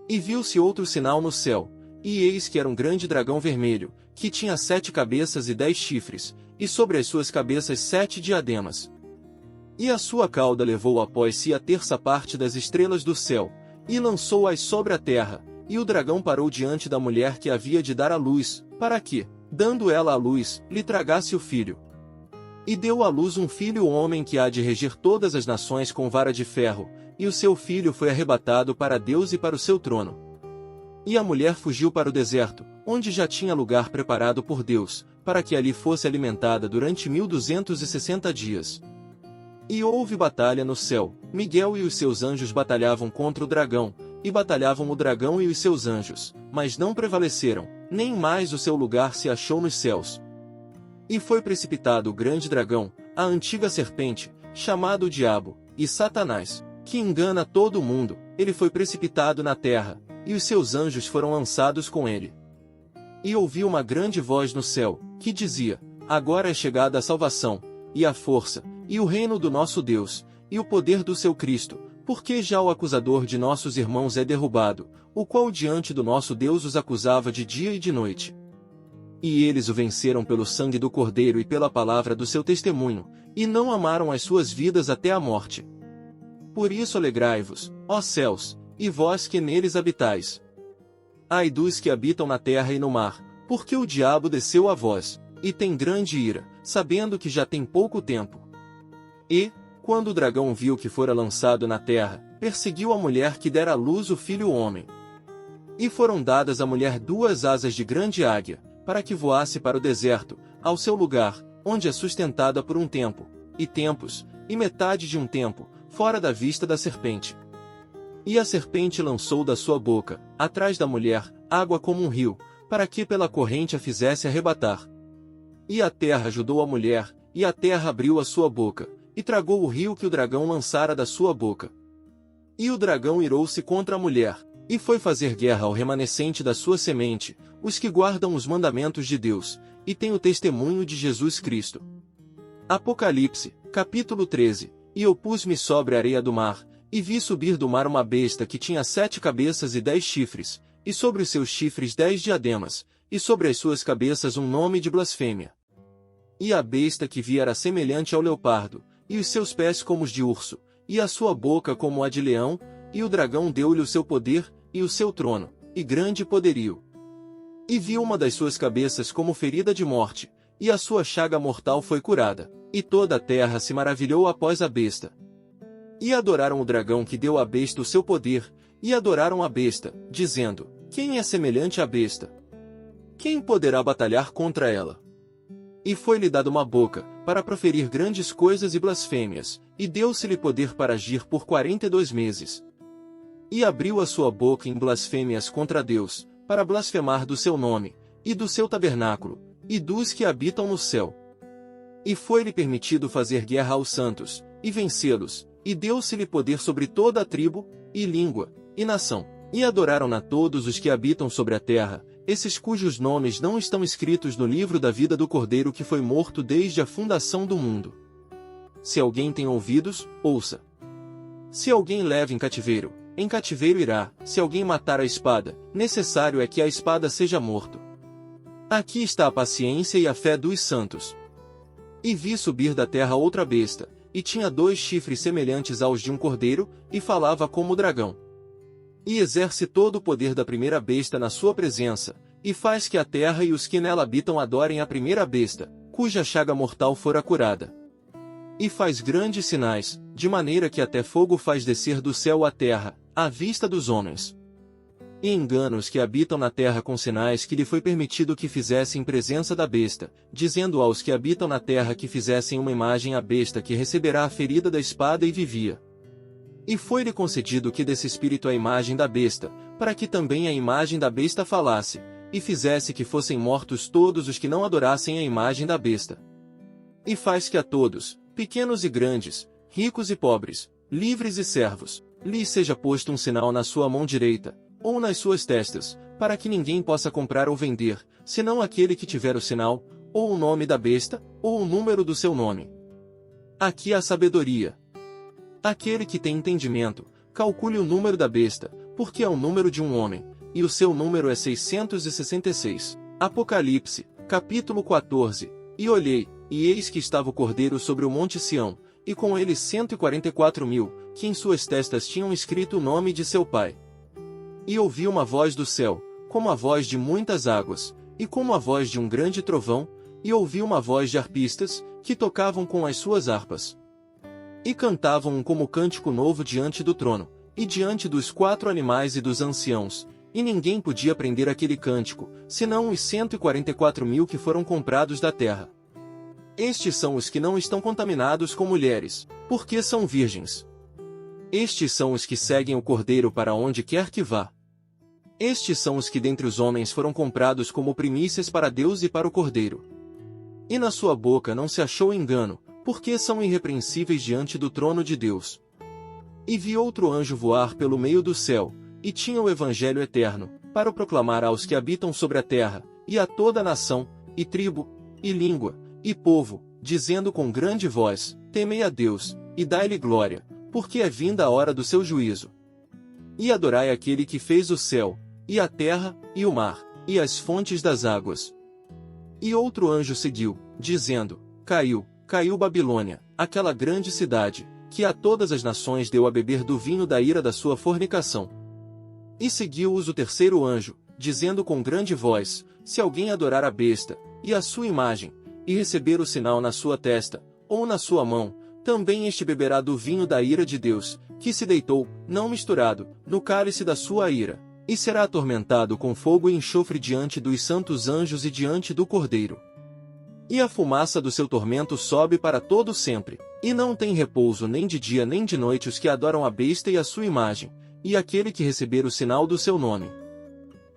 E viu-se outro sinal no céu, e eis que era um grande dragão vermelho, que tinha 7 cabeças e 10 chifres, e sobre as suas cabeças 7 diademas. E a sua cauda levou após si a terça parte das estrelas do céu, e lançou-as sobre a terra, e o dragão parou diante da mulher que havia de dar à luz, para que, dando ela à luz, lhe tragasse o filho. E deu à luz um filho homem que há de reger todas as nações com vara de ferro, e o seu filho foi arrebatado para Deus e para o seu trono. E a mulher fugiu para o deserto, onde já tinha lugar preparado por Deus, para que ali fosse alimentada durante 1260 dias. E houve batalha no céu, Miguel e os seus anjos batalhavam contra o dragão, e batalhavam o dragão e os seus anjos, mas não prevaleceram, nem mais o seu lugar se achou nos céus. E foi precipitado o grande dragão, a antiga serpente, chamado o Diabo, e Satanás, que engana todo o mundo, ele foi precipitado na terra, e os seus anjos foram lançados com ele. E ouvi uma grande voz no céu, que dizia: Agora é chegada a salvação, e a força, e o reino do nosso Deus, e o poder do seu Cristo, porque já o acusador de nossos irmãos é derrubado, o qual diante do nosso Deus os acusava de dia e de noite. E eles o venceram pelo sangue do Cordeiro e pela palavra do seu testemunho, e não amaram as suas vidas até a morte. Por isso alegrai-vos, ó céus, e vós que neles habitais. Ai dos que habitam na terra e no mar, porque o diabo desceu a vós, e tem grande ira, sabendo que já tem pouco tempo. E, quando o dragão viu que fora lançado na terra, perseguiu a mulher que dera à luz o filho homem. E foram dadas à mulher 2 asas de grande águia, para que voasse para o deserto, ao seu lugar, onde é sustentada por um tempo, e tempos, e metade de um tempo, fora da vista da serpente. E a serpente lançou da sua boca, atrás da mulher, água como um rio, para que pela corrente a fizesse arrebatar. E a terra ajudou a mulher, e a terra abriu a sua boca, e tragou o rio que o dragão lançara da sua boca. E o dragão irou-se contra a mulher, e foi fazer guerra ao remanescente da sua semente, os que guardam os mandamentos de Deus, e têm o testemunho de Jesus Cristo. Apocalipse, capítulo 13. E eu pus-me sobre a areia do mar, e vi subir do mar uma besta que tinha 7 cabeças e 10 chifres, e sobre os seus chifres 10 diademas, e sobre as suas cabeças um nome de blasfêmia. E a besta que vi era semelhante ao leopardo, e os seus pés como os de urso, e a sua boca como a de leão, e o dragão deu-lhe o seu poder, e o seu trono, e grande poderio. E vi uma das suas cabeças como ferida de morte, e a sua chaga mortal foi curada, e toda a terra se maravilhou após a besta. E adoraram o dragão que deu à besta o seu poder, e adoraram a besta, dizendo: Quem é semelhante à besta? Quem poderá batalhar contra ela? E foi-lhe dada uma boca, para proferir grandes coisas e blasfêmias, e deu-se-lhe poder para agir por 42 meses. E abriu a sua boca em blasfêmias contra Deus, para blasfemar do seu nome, e do seu tabernáculo, e dos que habitam no céu. E foi-lhe permitido fazer guerra aos santos, e vencê-los, e deu-se-lhe poder sobre toda a tribo, e língua, e nação. E adoraram-na todos os que habitam sobre a terra, esses cujos nomes não estão escritos no livro da vida do Cordeiro que foi morto desde a fundação do mundo. Se alguém tem ouvidos, ouça. Se alguém leva em cativeiro irá. Se alguém matar a espada, necessário é que a espada seja morto. Aqui está a paciência e a fé dos santos. E vi subir da terra outra besta, e tinha 2 chifres semelhantes aos de um cordeiro, e falava como o dragão. E exerce todo o poder da primeira besta na sua presença, e faz que a terra e os que nela habitam adorem a primeira besta, cuja chaga mortal fora curada. E faz grandes sinais, de maneira que até fogo faz descer do céu à terra, à vista dos homens. E engana os que habitam na terra com sinais que lhe foi permitido que fizessem em presença da besta, dizendo aos que habitam na terra que fizessem uma imagem à besta que receberá a ferida da espada e vivia. E foi-lhe concedido que desse espírito a imagem da besta, para que também a imagem da besta falasse, e fizesse que fossem mortos todos os que não adorassem a imagem da besta. E faz que a todos, pequenos e grandes, ricos e pobres, livres e servos, lhes seja posto um sinal na sua mão direita, ou nas suas testas, para que ninguém possa comprar ou vender, senão aquele que tiver o sinal, ou o nome da besta, ou o número do seu nome. Aqui há sabedoria. Aquele que tem entendimento, calcule o número da besta, porque é o número de um homem, e o seu número é 666. Apocalipse, capítulo 14. E olhei, e eis que estava o Cordeiro sobre o monte Sião, e com ele 144.000, que em suas testas tinham escrito o nome de seu pai. E ouvi uma voz do céu, como a voz de muitas águas, e como a voz de um grande trovão, e ouvi uma voz de arpistas, que tocavam com as suas harpas. E cantavam um como cântico novo diante do trono, e diante dos 4 animais e dos anciãos, e ninguém podia aprender aquele cântico, senão os 144.000 que foram comprados da terra. Estes são os que não estão contaminados com mulheres, porque são virgens. Estes são os que seguem o Cordeiro para onde quer que vá. Estes são os que dentre os homens foram comprados como primícias para Deus e para o Cordeiro. E na sua boca não se achou engano, porque são irrepreensíveis diante do trono de Deus. E vi outro anjo voar pelo meio do céu, e tinha o Evangelho eterno, para o proclamar aos que habitam sobre a terra, e a toda nação, e tribo, e língua, e povo, dizendo com grande voz: Temei a Deus, e dai-lhe glória, porque é vinda a hora do seu juízo. E adorai aquele que fez o céu, e a terra, e o mar, e as fontes das águas. E outro anjo seguiu, dizendo: Caiu Babilônia, aquela grande cidade, que a todas as nações deu a beber do vinho da ira da sua fornicação. E seguiu-os o terceiro anjo, dizendo com grande voz: Se alguém adorar a besta, e a sua imagem, e receber o sinal na sua testa, ou na sua mão, também este beberá do vinho da ira de Deus, que se deitou, não misturado, no cálice da sua ira, e será atormentado com fogo e enxofre diante dos santos anjos e diante do Cordeiro. E a fumaça do seu tormento sobe para todo sempre, e não tem repouso nem de dia nem de noite os que adoram a besta e a sua imagem, e aquele que receber o sinal do seu nome.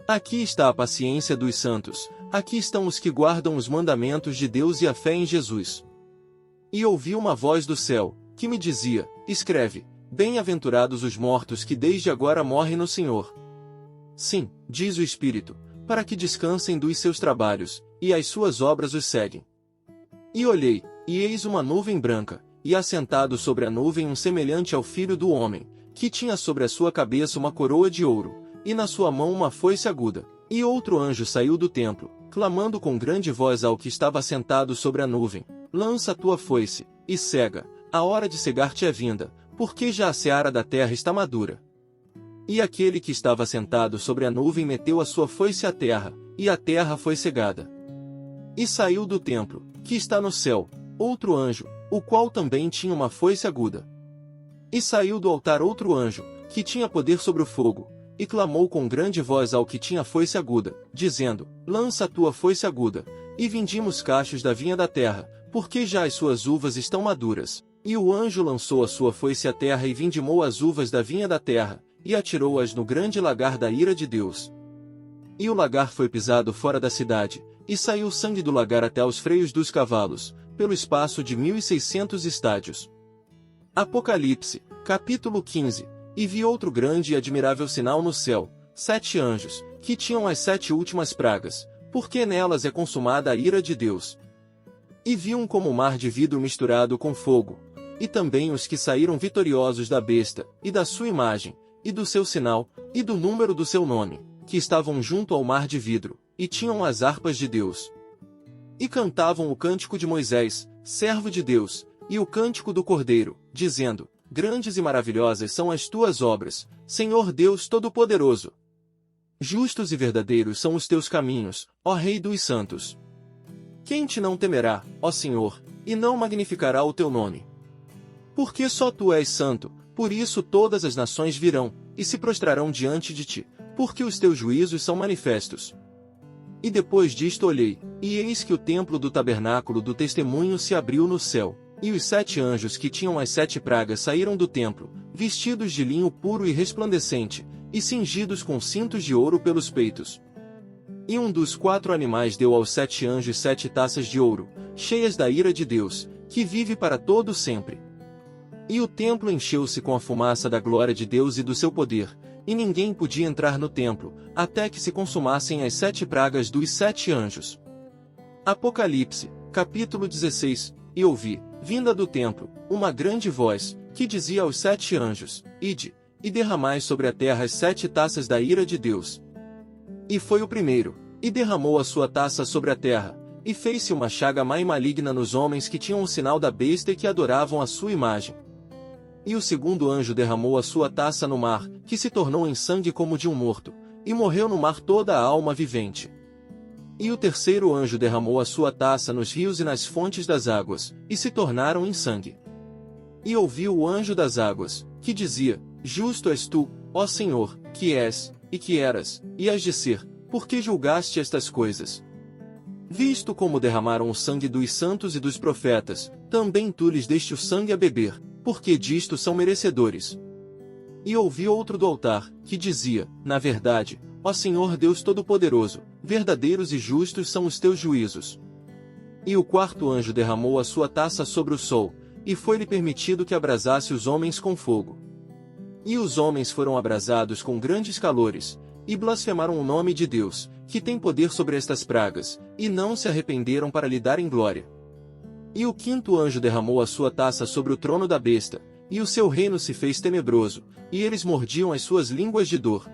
Aqui está a paciência dos santos, aqui estão os que guardam os mandamentos de Deus e a fé em Jesus. E ouvi uma voz do céu, que me dizia: Escreve, bem-aventurados os mortos que desde agora morrem no Senhor. Sim, diz o Espírito, para que descansem dos seus trabalhos, e as suas obras os seguem. E olhei, e eis uma nuvem branca, e assentado sobre a nuvem um semelhante ao Filho do Homem, que tinha sobre a sua cabeça uma coroa de ouro, e na sua mão uma foice aguda. E outro anjo saiu do templo, clamando com grande voz ao que estava sentado sobre a nuvem: Lança a tua foice, e cega, a hora de cegar-te é vinda, porque já a seara da terra está madura. E aquele que estava sentado sobre a nuvem meteu a sua foice à terra, e a terra foi cegada. E saiu do templo, que está no céu, outro anjo, o qual também tinha uma foice aguda. E saiu do altar outro anjo, que tinha poder sobre o fogo, e clamou com grande voz ao que tinha foice aguda, dizendo: Lança a tua foice aguda, e vindimos cachos da vinha da terra, porque já as suas uvas estão maduras. E o anjo lançou a sua foice à terra e vindimou as uvas da vinha da terra, e atirou-as no grande lagar da ira de Deus. E o lagar foi pisado fora da cidade, e saiu sangue do lagar até aos freios dos cavalos, pelo espaço de 1.600 estádios. Apocalipse, capítulo 15. E vi outro grande e admirável sinal no céu, 7 anjos, que tinham as 7 últimas pragas, porque nelas é consumada a ira de Deus. E vi um como mar de vidro misturado com fogo, e também os que saíram vitoriosos da besta, e da sua imagem, e do seu sinal, e do número do seu nome, que estavam junto ao mar de vidro, e tinham as harpas de Deus. E cantavam o cântico de Moisés, servo de Deus, e o cântico do Cordeiro, dizendo: grandes e maravilhosas são as tuas obras, Senhor Deus Todo-Poderoso. Justos e verdadeiros são os teus caminhos, ó Rei dos Santos. Quem te não temerá, ó Senhor, e não magnificará o teu nome? Porque só tu és santo, por isso todas as nações virão, e se prostrarão diante de ti, porque os teus juízos são manifestos. E depois disto olhei, e eis que o templo do tabernáculo do testemunho se abriu no céu, e os 7 anjos que tinham as 7 pragas saíram do templo, vestidos de linho puro e resplandecente, e cingidos com cintos de ouro pelos peitos. E um dos 4 animais deu aos 7 anjos 7 taças de ouro, cheias da ira de Deus, que vive para todo sempre. E o templo encheu-se com a fumaça da glória de Deus e do seu poder, e ninguém podia entrar no templo, até que se consumassem as 7 pragas dos 7 anjos. Apocalipse, capítulo 16. E ouvi, vinda do templo, uma grande voz, que dizia aos 7 anjos: Ide, e derramai sobre a terra as 7 taças da ira de Deus. E foi o primeiro, e derramou a sua taça sobre a terra, e fez-se uma chaga má e maligna nos homens que tinham o sinal da besta e que adoravam a sua imagem. E o segundo anjo derramou a sua taça no mar, que se tornou em sangue como de um morto, e morreu no mar toda a alma vivente. E o terceiro anjo derramou a sua taça nos rios e nas fontes das águas, e se tornaram em sangue. E ouvi o anjo das águas, que dizia: Justo és tu, ó Senhor, que és, e que eras, e hás de ser, porque julgaste estas coisas. Visto como derramaram o sangue dos santos e dos profetas, também tu lhes deste o sangue a beber, porque disto são merecedores. E ouvi outro do altar, que dizia: Na verdade, ó Senhor Deus Todo-Poderoso, verdadeiros e justos são os teus juízos. E o quarto anjo derramou a sua taça sobre o sol, e foi-lhe permitido que abrasasse os homens com fogo. E os homens foram abrasados com grandes calores, e blasfemaram o nome de Deus, que tem poder sobre estas pragas, e não se arrependeram para lhe darem glória. E o quinto anjo derramou a sua taça sobre o trono da besta, e o seu reino se fez tenebroso, e eles mordiam as suas línguas de dor.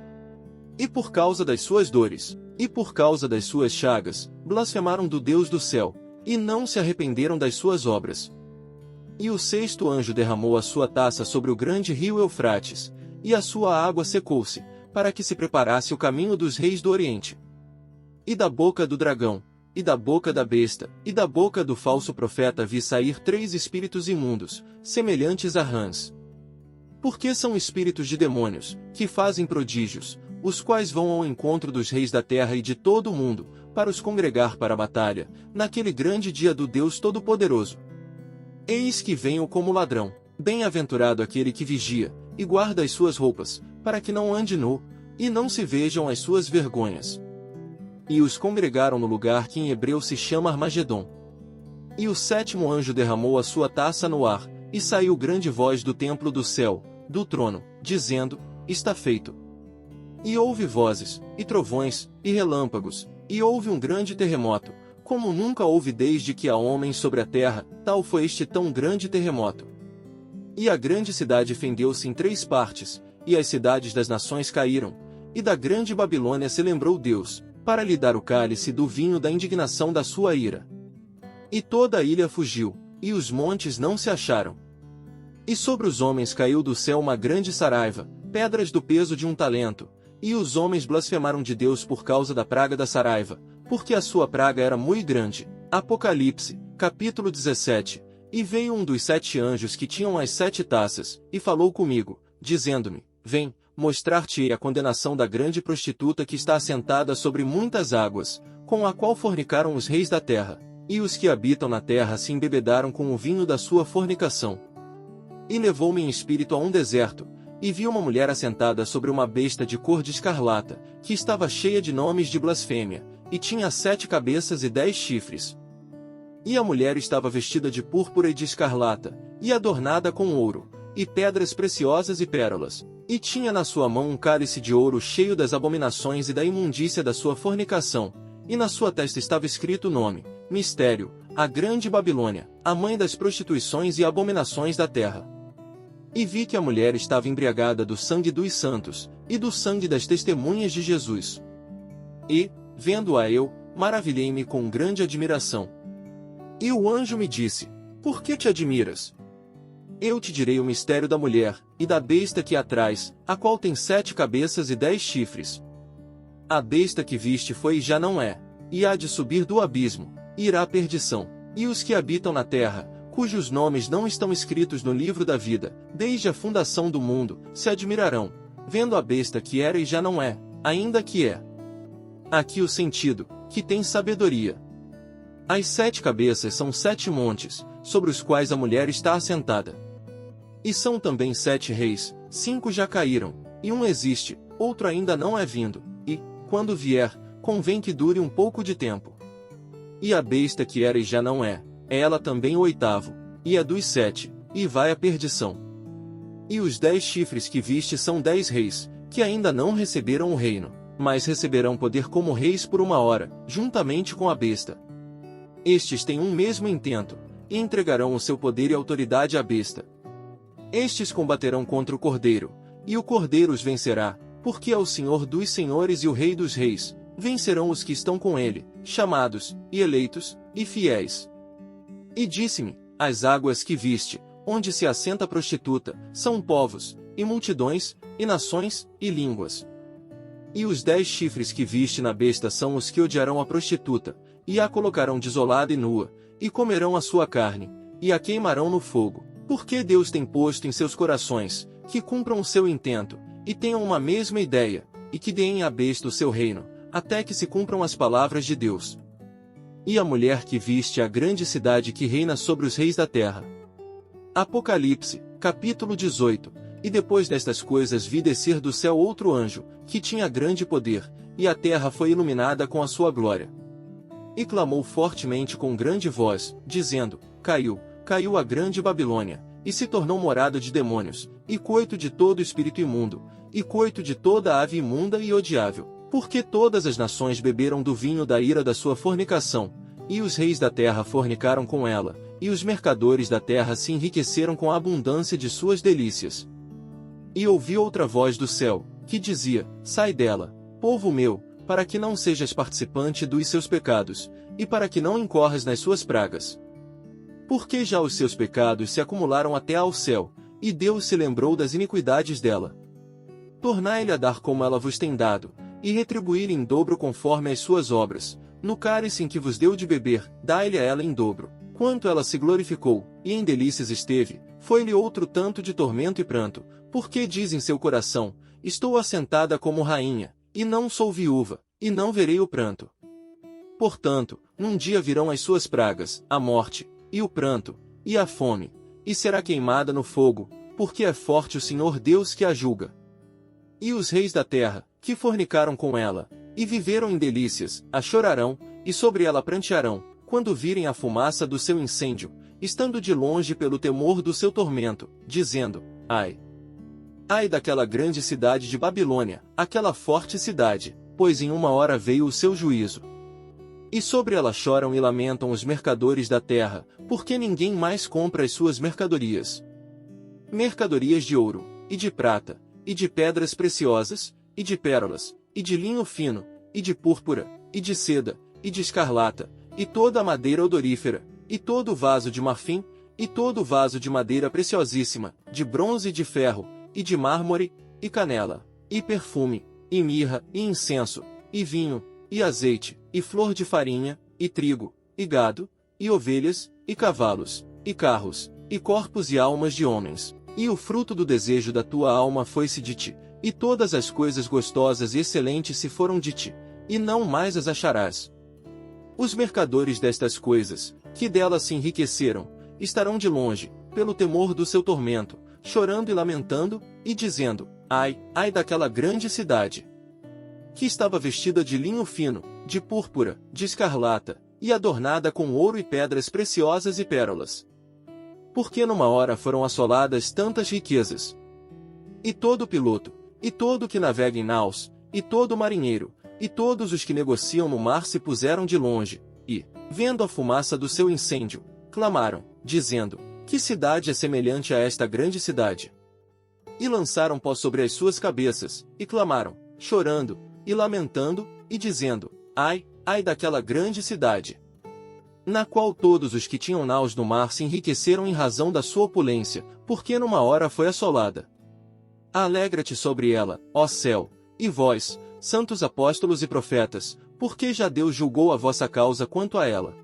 E por causa das suas dores, e por causa das suas chagas, blasfemaram do Deus do céu, e não se arrependeram das suas obras. E o sexto anjo derramou a sua taça sobre o grande rio Eufrates, e a sua água secou-se, para que se preparasse o caminho dos reis do Oriente. E da boca do dragão, e da boca da besta, e da boca do falso profeta vi sair 3 espíritos imundos, semelhantes a rãs. Porque são espíritos de demônios, que fazem prodígios, os quais vão ao encontro dos reis da terra e de todo o mundo, para os congregar para a batalha, naquele grande dia do Deus Todo-Poderoso. Eis que venho como ladrão, bem-aventurado aquele que vigia, e guarda as suas roupas, para que não ande nu, e não se vejam as suas vergonhas. E os congregaram no lugar que em hebreu se chama Armagedon. E o sétimo anjo derramou a sua taça no ar, e saiu grande voz do templo do céu, do trono, dizendo: Está feito. E houve vozes, e trovões, e relâmpagos, e houve um grande terremoto, como nunca houve desde que há homens sobre a terra, tal foi este tão grande terremoto. E a grande cidade fendeu-se em 3 partes, e as cidades das nações caíram, e da grande Babilônia se lembrou Deus, para lhe dar o cálice do vinho da indignação da sua ira. E toda a ilha fugiu, e os montes não se acharam. E sobre os homens caiu do céu uma grande saraiva, pedras do peso de 1 talento, e os homens blasfemaram de Deus por causa da praga da saraiva, porque a sua praga era muito grande. Apocalipse, capítulo 17. E veio um dos 7 anjos que tinham as 7 taças, e falou comigo, dizendo-me: Vem, mostrar-te-ei a condenação da grande prostituta que está assentada sobre muitas águas, com a qual fornicaram os reis da terra, e os que habitam na terra se embebedaram com o vinho da sua fornicação. E levou-me em espírito a um deserto, e vi uma mulher assentada sobre uma besta de cor de escarlata, que estava cheia de nomes de blasfêmia, e tinha 7 cabeças e 10 chifres. E a mulher estava vestida de púrpura e de escarlata, e adornada com ouro, e pedras preciosas e pérolas, e tinha na sua mão um cálice de ouro cheio das abominações e da imundícia da sua fornicação, e na sua testa estava escrito o nome, Mistério, a grande Babilônia, a mãe das prostituições e abominações da terra. E vi que a mulher estava embriagada do sangue dos santos, e do sangue das testemunhas de Jesus. E, vendo-a eu, maravilhei-me com grande admiração. E o anjo me disse: Por que te admiras? Eu te direi o mistério da mulher, e da besta que a traz, a qual tem 7 cabeças e 10 chifres. A besta que viste foi e já não é, e há de subir do abismo, e irá à perdição. E os que habitam na terra, cujos nomes não estão escritos no livro da vida, desde a fundação do mundo, se admirarão, vendo a besta que era e já não é, ainda que é. Aqui o sentido, que tem sabedoria. As 7 cabeças são 7 montes, sobre os quais a mulher está assentada. E são também 7 reis, 5 já caíram, e um existe, outro ainda não é vindo, e, quando vier, convém que dure um pouco de tempo. E a besta que era e já não é ela também o 8º, e é dos 7, e vai à perdição. E os 10 chifres que viste são 10 reis, que ainda não receberam o reino, mas receberão poder como reis por 1 hora, juntamente com a besta. Estes têm um mesmo intento, e entregarão o seu poder e autoridade à besta. Estes combaterão contra o Cordeiro, e o Cordeiro os vencerá, porque é o Senhor dos senhores e o Rei dos reis. Vencerão os que estão com ele, chamados, e eleitos, e fiéis. E disse-me, as águas que viste, onde se assenta a prostituta, são povos, e multidões, e nações, e línguas. E os 10 chifres que viste na besta são os que odiarão a prostituta, e a colocarão desolada e nua, e comerão a sua carne, e a queimarão no fogo, porque Deus tem posto em seus corações, que cumpram o seu intento, e tenham uma mesma ideia, e que deem à besta o seu reino, até que se cumpram as palavras de Deus. E a mulher que viste a grande cidade que reina sobre os reis da terra. Apocalipse, capítulo 18. E depois destas coisas vi descer do céu outro anjo, que tinha grande poder, e a terra foi iluminada com a sua glória. E clamou fortemente com grande voz, dizendo, caiu, caiu a grande Babilônia, e se tornou morada de demônios, e coito de todo espírito imundo, e coito de toda ave imunda e odiável, porque todas as nações beberam do vinho da ira da sua fornicação, e os reis da terra fornicaram com ela, e os mercadores da terra se enriqueceram com a abundância de suas delícias. E ouvi outra voz do céu, que dizia, sai dela, povo meu, para que não sejas participante dos seus pecados, e para que não incorras nas suas pragas. Porque já os seus pecados se acumularam até ao céu, e Deus se lembrou das iniquidades dela. Tornai-lhe a dar como ela vos tem dado, e retribuir em dobro conforme as suas obras. No cálice em que vos deu de beber, dai-lhe a ela em dobro. Quanto ela se glorificou, e em delícias esteve, foi-lhe outro tanto de tormento e pranto, porque diz em seu coração, estou assentada como rainha, e não sou viúva, e não verei o pranto. Portanto, num dia virão as suas pragas, a morte, e o pranto, e a fome, e será queimada no fogo, porque é forte o Senhor Deus que a julga. E os reis da terra, que fornicaram com ela, e viveram em delícias, a chorarão, e sobre ela prantearão, quando virem a fumaça do seu incêndio, estando de longe pelo temor do seu tormento, dizendo, ai! Ai daquela grande cidade de Babilônia, aquela forte cidade, pois em 1 hora veio o seu juízo. E sobre ela choram e lamentam os mercadores da terra, porque ninguém mais compra as suas mercadorias. Mercadorias de ouro, e de prata, e de pedras preciosas, e de pérolas, e de linho fino, e de púrpura, e de seda, e de escarlata, e toda a madeira odorífera, e todo o vaso de marfim, e todo o vaso de madeira preciosíssima, de bronze e de ferro, e de mármore, e canela, e perfume, e mirra, e incenso, e vinho, e azeite, e flor de farinha, e trigo, e gado, e ovelhas, e cavalos, e carros, e corpos e almas de homens. E o fruto do desejo da tua alma foi-se de ti, e todas as coisas gostosas e excelentes se foram de ti, e não mais as acharás. Os mercadores destas coisas, que dela se enriqueceram, estarão de longe, pelo temor do seu tormento, chorando e lamentando, e dizendo, ai, ai daquela grande cidade, que estava vestida de linho fino, de púrpura, de escarlata, e adornada com ouro e pedras preciosas e pérolas. Porque numa hora foram assoladas tantas riquezas. E todo piloto, e todo que navega em naus, e todo marinheiro, e todos os que negociam no mar se puseram de longe, e, vendo a fumaça do seu incêndio, clamaram, dizendo, que cidade é semelhante a esta grande cidade? E lançaram pó sobre as suas cabeças, e clamaram, chorando, e lamentando, e dizendo, ai, ai daquela grande cidade, na qual todos os que tinham naus no mar se enriqueceram em razão da sua opulência, porque numa hora foi assolada. Alegra-te sobre ela, ó céu, e vós, santos apóstolos e profetas, porque já Deus julgou a vossa causa quanto a ela.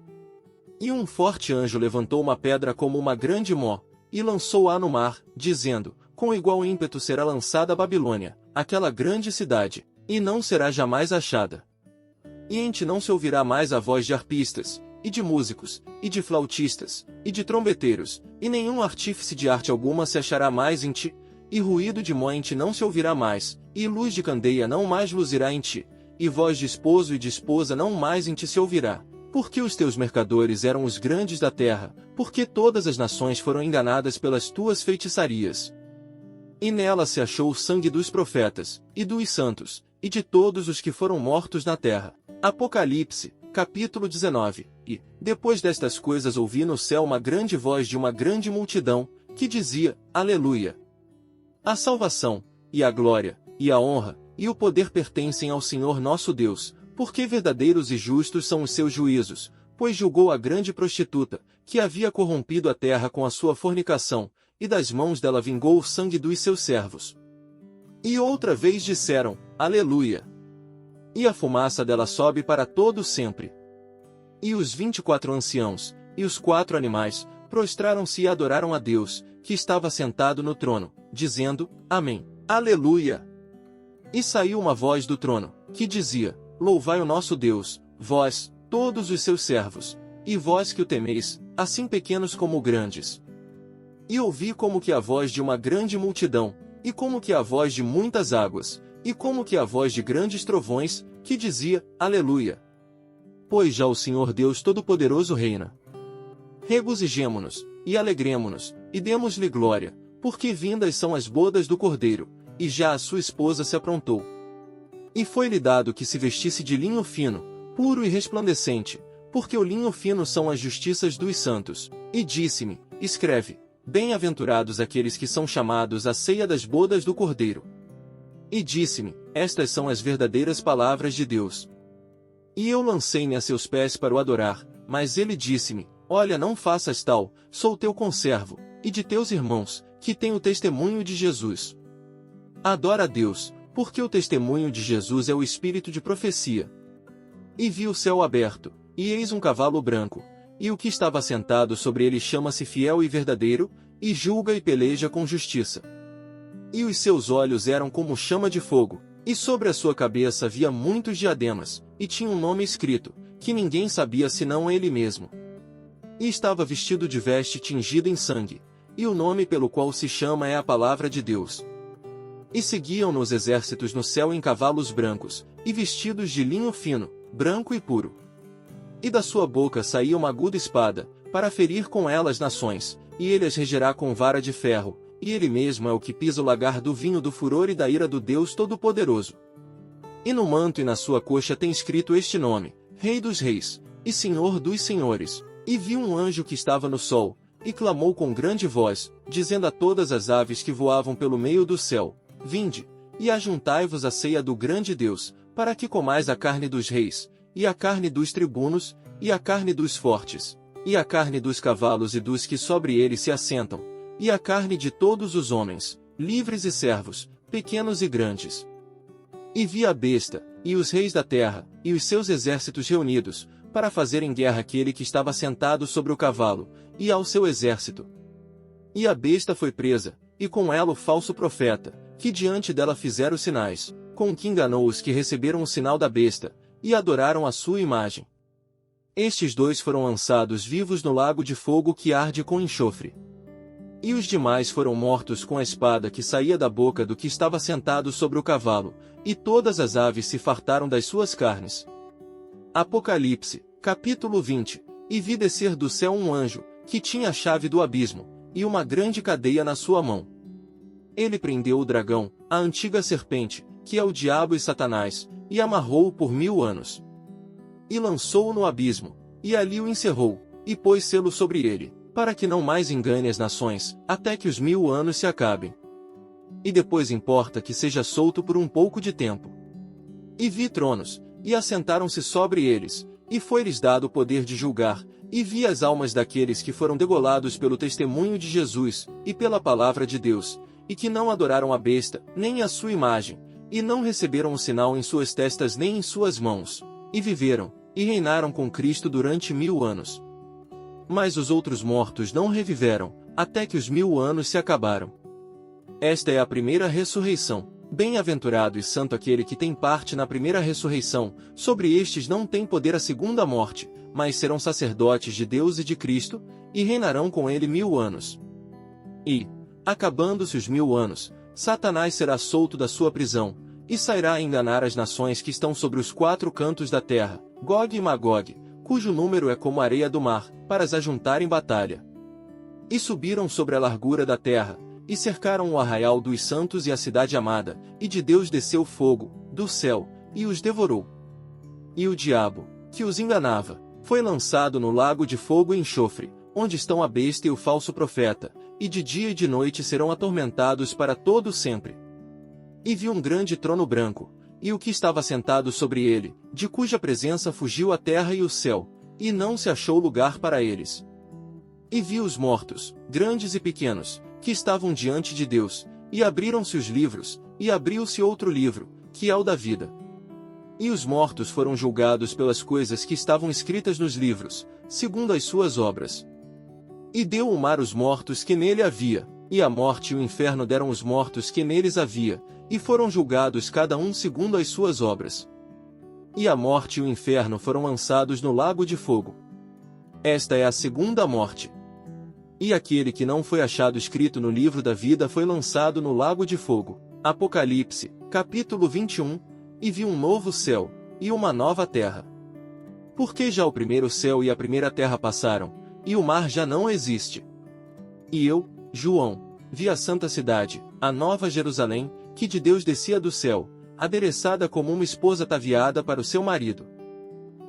E um forte anjo levantou uma pedra como uma grande mó, e lançou-a no mar, dizendo, com igual ímpeto será lançada a Babilônia, aquela grande cidade, e não será jamais achada. E em ti não se ouvirá mais a voz de arpistas, e de músicos, e de flautistas, e de trombeteiros, e nenhum artífice de arte alguma se achará mais em ti, e ruído de mó em ti não se ouvirá mais, e luz de candeia não mais luzirá em ti, e voz de esposo e de esposa não mais em ti se ouvirá. Porque os teus mercadores eram os grandes da terra, porque todas as nações foram enganadas pelas tuas feitiçarias. E nela se achou o sangue dos profetas, e dos santos, e de todos os que foram mortos na terra. Apocalipse, capítulo 19. E, depois destas coisas ouvi no céu uma grande voz de uma grande multidão, que dizia, Aleluia! A salvação, e a glória, e a honra, e o poder pertencem ao Senhor nosso Deus, porque verdadeiros e justos são os seus juízos, pois julgou a grande prostituta, que havia corrompido a terra com a sua fornicação, e das mãos dela vingou o sangue dos seus servos. E outra vez disseram, Aleluia! E a fumaça dela sobe para todo sempre. E os 24 anciãos, e os 4 animais, prostraram-se e adoraram a Deus, que estava sentado no trono, dizendo, Amém, Aleluia! E saiu uma voz do trono, que dizia, Louvai o nosso Deus, vós, todos os seus servos, e vós que o temeis, assim pequenos como grandes. E ouvi como que a voz de uma grande multidão, e como que a voz de muitas águas, e como que a voz de grandes trovões, que dizia, Aleluia! Pois já o Senhor Deus Todo-Poderoso reina. Regozijemo-nos, e alegremo-nos, e demos-lhe glória, porque vindas são as bodas do Cordeiro, e já a sua esposa se aprontou. E foi-lhe dado que se vestisse de linho fino, puro e resplandecente, porque o linho fino são as justiças dos santos. E disse-me, escreve, bem-aventurados aqueles que são chamados à ceia das bodas do Cordeiro. E disse-me, estas são as verdadeiras palavras de Deus. E eu lancei-me a seus pés para o adorar, mas ele disse-me, olha, não faças tal, sou teu conservo, e de teus irmãos, que têm o testemunho de Jesus. Adora a Deus, porque o testemunho de Jesus é o espírito de profecia. E vi o céu aberto, e eis um cavalo branco, e o que estava sentado sobre ele chama-se Fiel e Verdadeiro, e julga e peleja com justiça. E os seus olhos eram como chama de fogo, e sobre a sua cabeça havia muitos diademas, e tinha um nome escrito, que ninguém sabia senão ele mesmo. E estava vestido de veste tingida em sangue, e o nome pelo qual se chama é a Palavra de Deus. E seguiam-no os exércitos no céu em cavalos brancos, e vestidos de linho fino, branco e puro. E da sua boca saía uma aguda espada, para ferir com ela as nações, e ele as regerá com vara de ferro, e ele mesmo é o que pisa o lagar do vinho do furor e da ira do Deus Todo-Poderoso. E no manto e na sua coxa tem escrito este nome, Rei dos Reis, e Senhor dos Senhores. E vi um anjo que estava no sol, e clamou com grande voz, dizendo a todas as aves que voavam pelo meio do céu, Vinde, e ajuntai-vos à ceia do grande Deus, para que comais a carne dos reis, e a carne dos tribunos, e a carne dos fortes, e a carne dos cavalos e dos que sobre eles se assentam, e a carne de todos os homens, livres e servos, pequenos e grandes. E vi a besta, e os reis da terra, e os seus exércitos reunidos, para fazerem guerra àquele que estava sentado sobre o cavalo, e ao seu exército. E a besta foi presa, e com ela o falso profeta, que diante dela fizeram os sinais, com que enganou os que receberam o sinal da besta, e adoraram a sua imagem. Estes 2 foram lançados vivos no lago de fogo que arde com enxofre. E os demais foram mortos com a espada que saía da boca do que estava sentado sobre o cavalo, e todas as aves se fartaram das suas carnes. Apocalipse, capítulo 20. E vi descer do céu um anjo, que tinha a chave do abismo, e uma grande cadeia na sua mão. Ele prendeu o dragão, a antiga serpente, que é o diabo e Satanás, e amarrou-o por 1000 anos. E lançou-o no abismo, e ali o encerrou, e pôs selo sobre ele, para que não mais engane as nações, até que os 1000 anos se acabem. E depois importa que seja solto por um pouco de tempo. E vi tronos, e assentaram-se sobre eles, E foi-lhes dado o poder de julgar, e vi as almas daqueles que foram degolados pelo testemunho de Jesus, e pela palavra de Deus, e que não adoraram a besta, nem a sua imagem, e não receberam o sinal em suas testas nem em suas mãos, e viveram, e reinaram com Cristo durante 1000 anos. Mas os outros mortos não reviveram, até que os 1000 anos se acabaram. Esta é a primeira ressurreição. Bem-aventurado e santo aquele que tem parte na primeira ressurreição. Sobre estes não tem poder a segunda morte, mas serão sacerdotes de Deus e de Cristo, e reinarão com ele 1000 anos. E, acabando-se os 1000 anos, Satanás será solto da sua prisão, e sairá a enganar as nações que estão sobre os 4 cantos da terra, Gog e Magog, cujo número é como a areia do mar, para as ajuntar em batalha. E subiram sobre a largura da terra, e cercaram o arraial dos santos e a cidade amada, e de Deus desceu fogo, do céu, e os devorou. E o diabo, que os enganava, foi lançado no lago de fogo e enxofre, onde estão a besta e o falso profeta, e de dia e de noite serão atormentados para todo sempre. E vi um grande trono branco, e o que estava sentado sobre ele, de cuja presença fugiu a terra e o céu, e não se achou lugar para eles. E vi os mortos, grandes e pequenos, que estavam diante de Deus, e abriram-se os livros, e abriu-se outro livro, que é o da vida. E os mortos foram julgados pelas coisas que estavam escritas nos livros, segundo as suas obras. E deu o mar os mortos que nele havia, e a morte e o inferno deram os mortos que neles havia, e foram julgados cada um segundo as suas obras. E a morte e o inferno foram lançados no lago de fogo. Esta é a segunda morte. E aquele que não foi achado escrito no livro da vida foi lançado no lago de fogo. Apocalipse, capítulo 21, e vi um novo céu, e uma nova terra. Porque já o primeiro céu e a primeira terra passaram, e o mar já não existe. E eu, João, vi a santa cidade, a nova Jerusalém, que de Deus descia do céu, adereçada como uma esposa ataviada para o seu marido.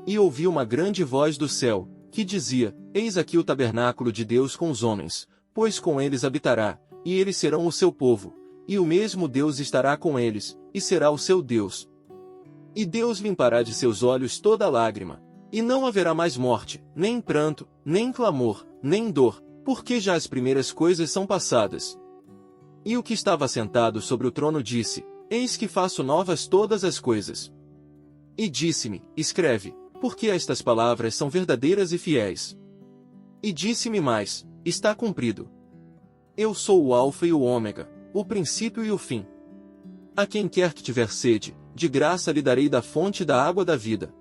E ouvi uma grande voz do céu, que dizia: Eis aqui o tabernáculo de Deus com os homens, pois com eles habitará, e eles serão o seu povo, e o mesmo Deus estará com eles, e será o seu Deus. E Deus limpará de seus olhos toda lágrima, e não haverá mais morte, nem pranto, nem clamor, nem dor, porque já as primeiras coisas são passadas. E o que estava sentado sobre o trono disse: Eis que faço novas todas as coisas. E disse-me: Escreve, porque estas palavras são verdadeiras e fiéis. E disse-me mais: Está cumprido. Eu sou o Alfa e o Ômega, o princípio e o fim. A quem quer que tiver sede, de graça lhe darei da fonte da água da vida.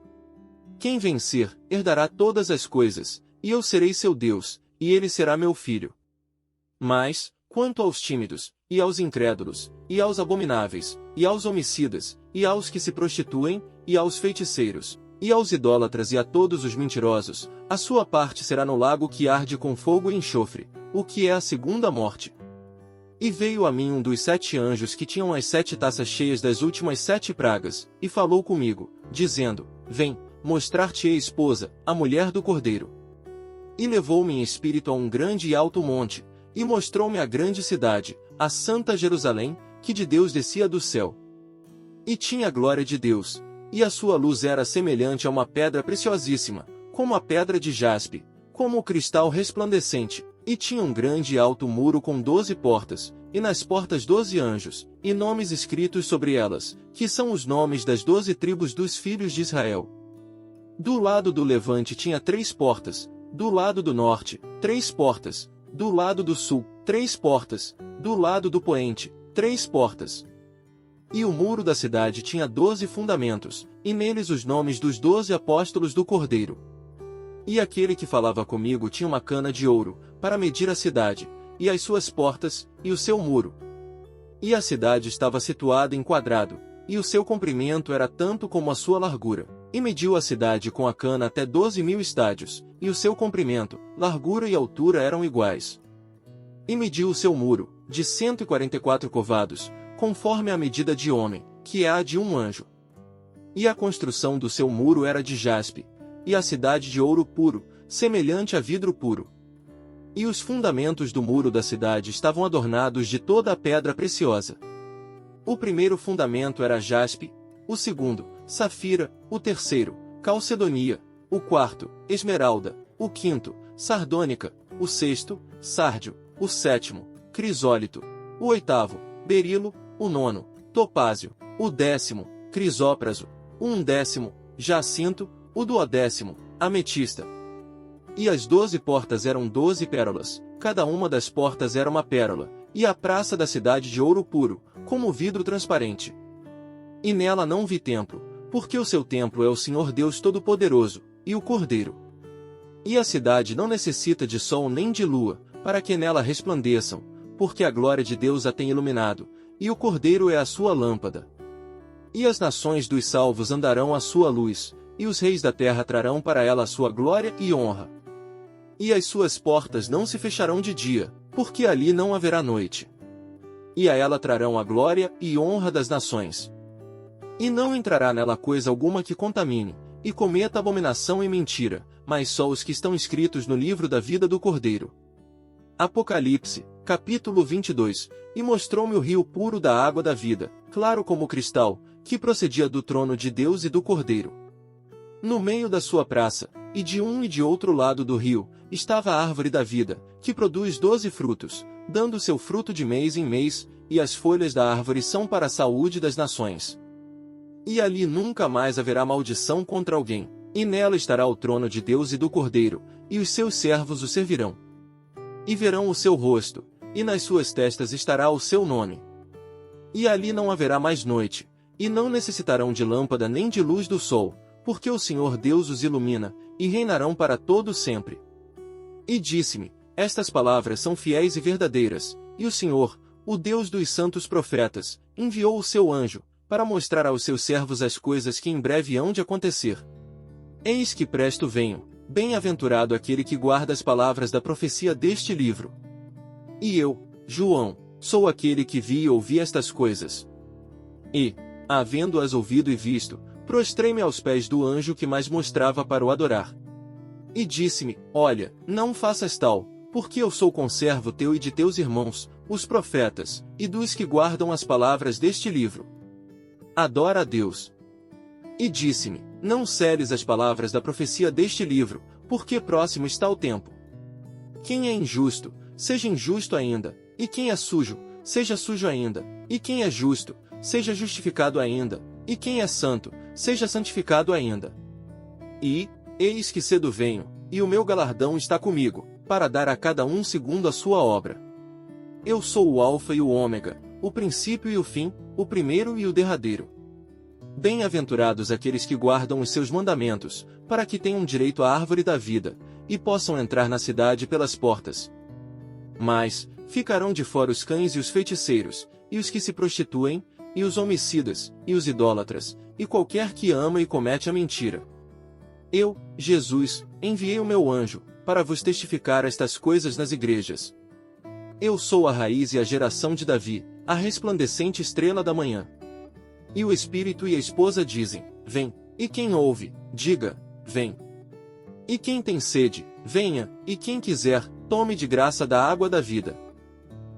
Quem vencer, herdará todas as coisas, e eu serei seu Deus, e ele será meu filho. Mas, quanto aos tímidos, e aos incrédulos, e aos abomináveis, e aos homicidas, e aos que se prostituem, e aos feiticeiros, e aos idólatras e a todos os mentirosos, a sua parte será no lago que arde com fogo e enxofre, o que é a segunda morte. E veio a mim um dos 7 anjos que tinham as 7 taças cheias das últimas 7 pragas, e falou comigo, dizendo: Vem, mostrar-te-ei a esposa, a mulher do Cordeiro. E levou-me em espírito a um grande e alto monte, e mostrou-me a grande cidade, a santa Jerusalém, que de Deus descia do céu. E tinha a glória de Deus, e a sua luz era semelhante a uma pedra preciosíssima, como a pedra de jaspe, como o cristal resplandecente, e tinha um grande e alto muro com 12 portas, e nas portas 12 anjos, e nomes escritos sobre elas, que são os nomes das 12 tribos dos filhos de Israel. Do lado do levante tinha 3 portas, do lado do norte, 3 portas, do lado do sul, 3 portas, do lado do poente, 3 portas. E o muro da cidade tinha 12 fundamentos, e neles os nomes dos 12 apóstolos do Cordeiro. E aquele que falava comigo tinha uma cana de ouro, para medir a cidade, e as suas portas, e o seu muro. E a cidade estava situada em quadrado, e o seu comprimento era tanto como a sua largura. E mediu a cidade com a cana até 12.000 estádios, e o seu comprimento, largura e altura eram iguais. E mediu o seu muro, de 144 covados, conforme a medida de homem, que é a de um anjo. E a construção do seu muro era de jaspe, e a cidade de ouro puro, semelhante a vidro puro. E os fundamentos do muro da cidade estavam adornados de toda a pedra preciosa. O primeiro fundamento era jaspe, o segundo, safira, o terceiro, calcedonia, o quarto, esmeralda, o quinto, sardônica, o sexto, sárdio, o sétimo, crisólito, o oitavo, berilo, o nono, topázio, o décimo, crisópraso, o undécimo, jacinto, o duodécimo, ametista. E as 12 portas eram 12 pérolas, cada uma das portas era uma pérola, e a praça da cidade de ouro puro, como vidro transparente. E nela não vi templo, porque o seu templo é o Senhor Deus Todo-Poderoso, e o Cordeiro. E a cidade não necessita de sol nem de lua, para que nela resplandeçam, porque a glória de Deus a tem iluminado, e o Cordeiro é a sua lâmpada. E as nações dos salvos andarão à sua luz, e os reis da terra trarão para ela a sua glória e honra. E as suas portas não se fecharão de dia, porque ali não haverá noite. E a ela trarão a glória e honra das nações. E não entrará nela coisa alguma que contamine, e cometa abominação e mentira, mas só os que estão escritos no livro da vida do Cordeiro. Apocalipse, capítulo 22, e mostrou-me o rio puro da água da vida, claro como cristal, que procedia do trono de Deus e do Cordeiro. No meio da sua praça, e de um e de outro lado do rio, estava a árvore da vida, que produz 12 frutos, dando seu fruto de mês em mês, e as folhas da árvore são para a saúde das nações. E ali nunca mais haverá maldição contra alguém, e nela estará o trono de Deus e do Cordeiro, e os seus servos o servirão. E verão o seu rosto, e nas suas testas estará o seu nome. E ali não haverá mais noite, e não necessitarão de lâmpada nem de luz do sol, porque o Senhor Deus os ilumina, e reinarão para todo sempre. E disse-me, estas palavras são fiéis e verdadeiras, e o Senhor, o Deus dos santos profetas, enviou o seu anjo, para mostrar aos seus servos as coisas que em breve hão de acontecer. Eis que presto venho, bem-aventurado aquele que guarda as palavras da profecia deste livro. E eu, João, sou aquele que vi e ouvi estas coisas. E, havendo-as ouvido e visto, prostrei-me aos pés do anjo que mais mostrava para o adorar. E disse-me, olha, não faças tal, porque eu sou conservo teu e de teus irmãos, os profetas, e dos que guardam as palavras deste livro. Adora a Deus. E disse-me, não celes as palavras da profecia deste livro, porque próximo está o tempo. Quem é injusto, seja injusto ainda, e quem é sujo, seja sujo ainda, e quem é justo, seja justificado ainda, e quem é santo, seja santificado ainda. E, eis que cedo venho, e o meu galardão está comigo, para dar a cada um segundo a sua obra. Eu sou o Alfa e o Ômega, o princípio e o fim, o primeiro e o derradeiro. Bem-aventurados aqueles que guardam os seus mandamentos, para que tenham direito à árvore da vida, e possam entrar na cidade pelas portas. Mas, ficarão de fora os cães e os feiticeiros, e os que se prostituem, e os homicidas, e os idólatras, e qualquer que ama e comete a mentira. Eu, Jesus, enviei o meu anjo, para vos testificar estas coisas nas igrejas. Eu sou a raiz e a geração de Davi, a resplandecente estrela da manhã. E o Espírito e a esposa dizem, vem, e quem ouve, diga, vem. E quem tem sede, venha, e quem quiser, tome de graça da água da vida.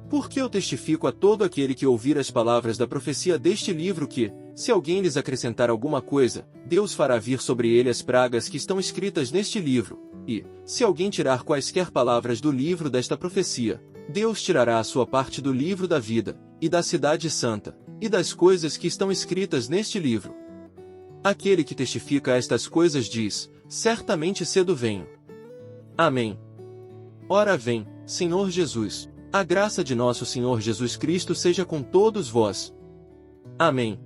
Porque eu testifico a todo aquele que ouvir as palavras da profecia deste livro que, se alguém lhes acrescentar alguma coisa, Deus fará vir sobre ele as pragas que estão escritas neste livro, e, se alguém tirar quaisquer palavras do livro desta profecia, Deus tirará a sua parte do livro da vida, e da cidade santa, e das coisas que estão escritas neste livro. Aquele que testifica a estas coisas diz, certamente cedo venho. Amém. Ora vem, Senhor Jesus. A graça de nosso Senhor Jesus Cristo seja com todos vós. Amém.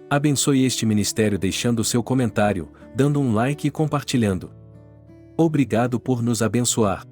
Abençoe este ministério deixando seu comentário, dando um like e compartilhando. Obrigado por nos abençoar.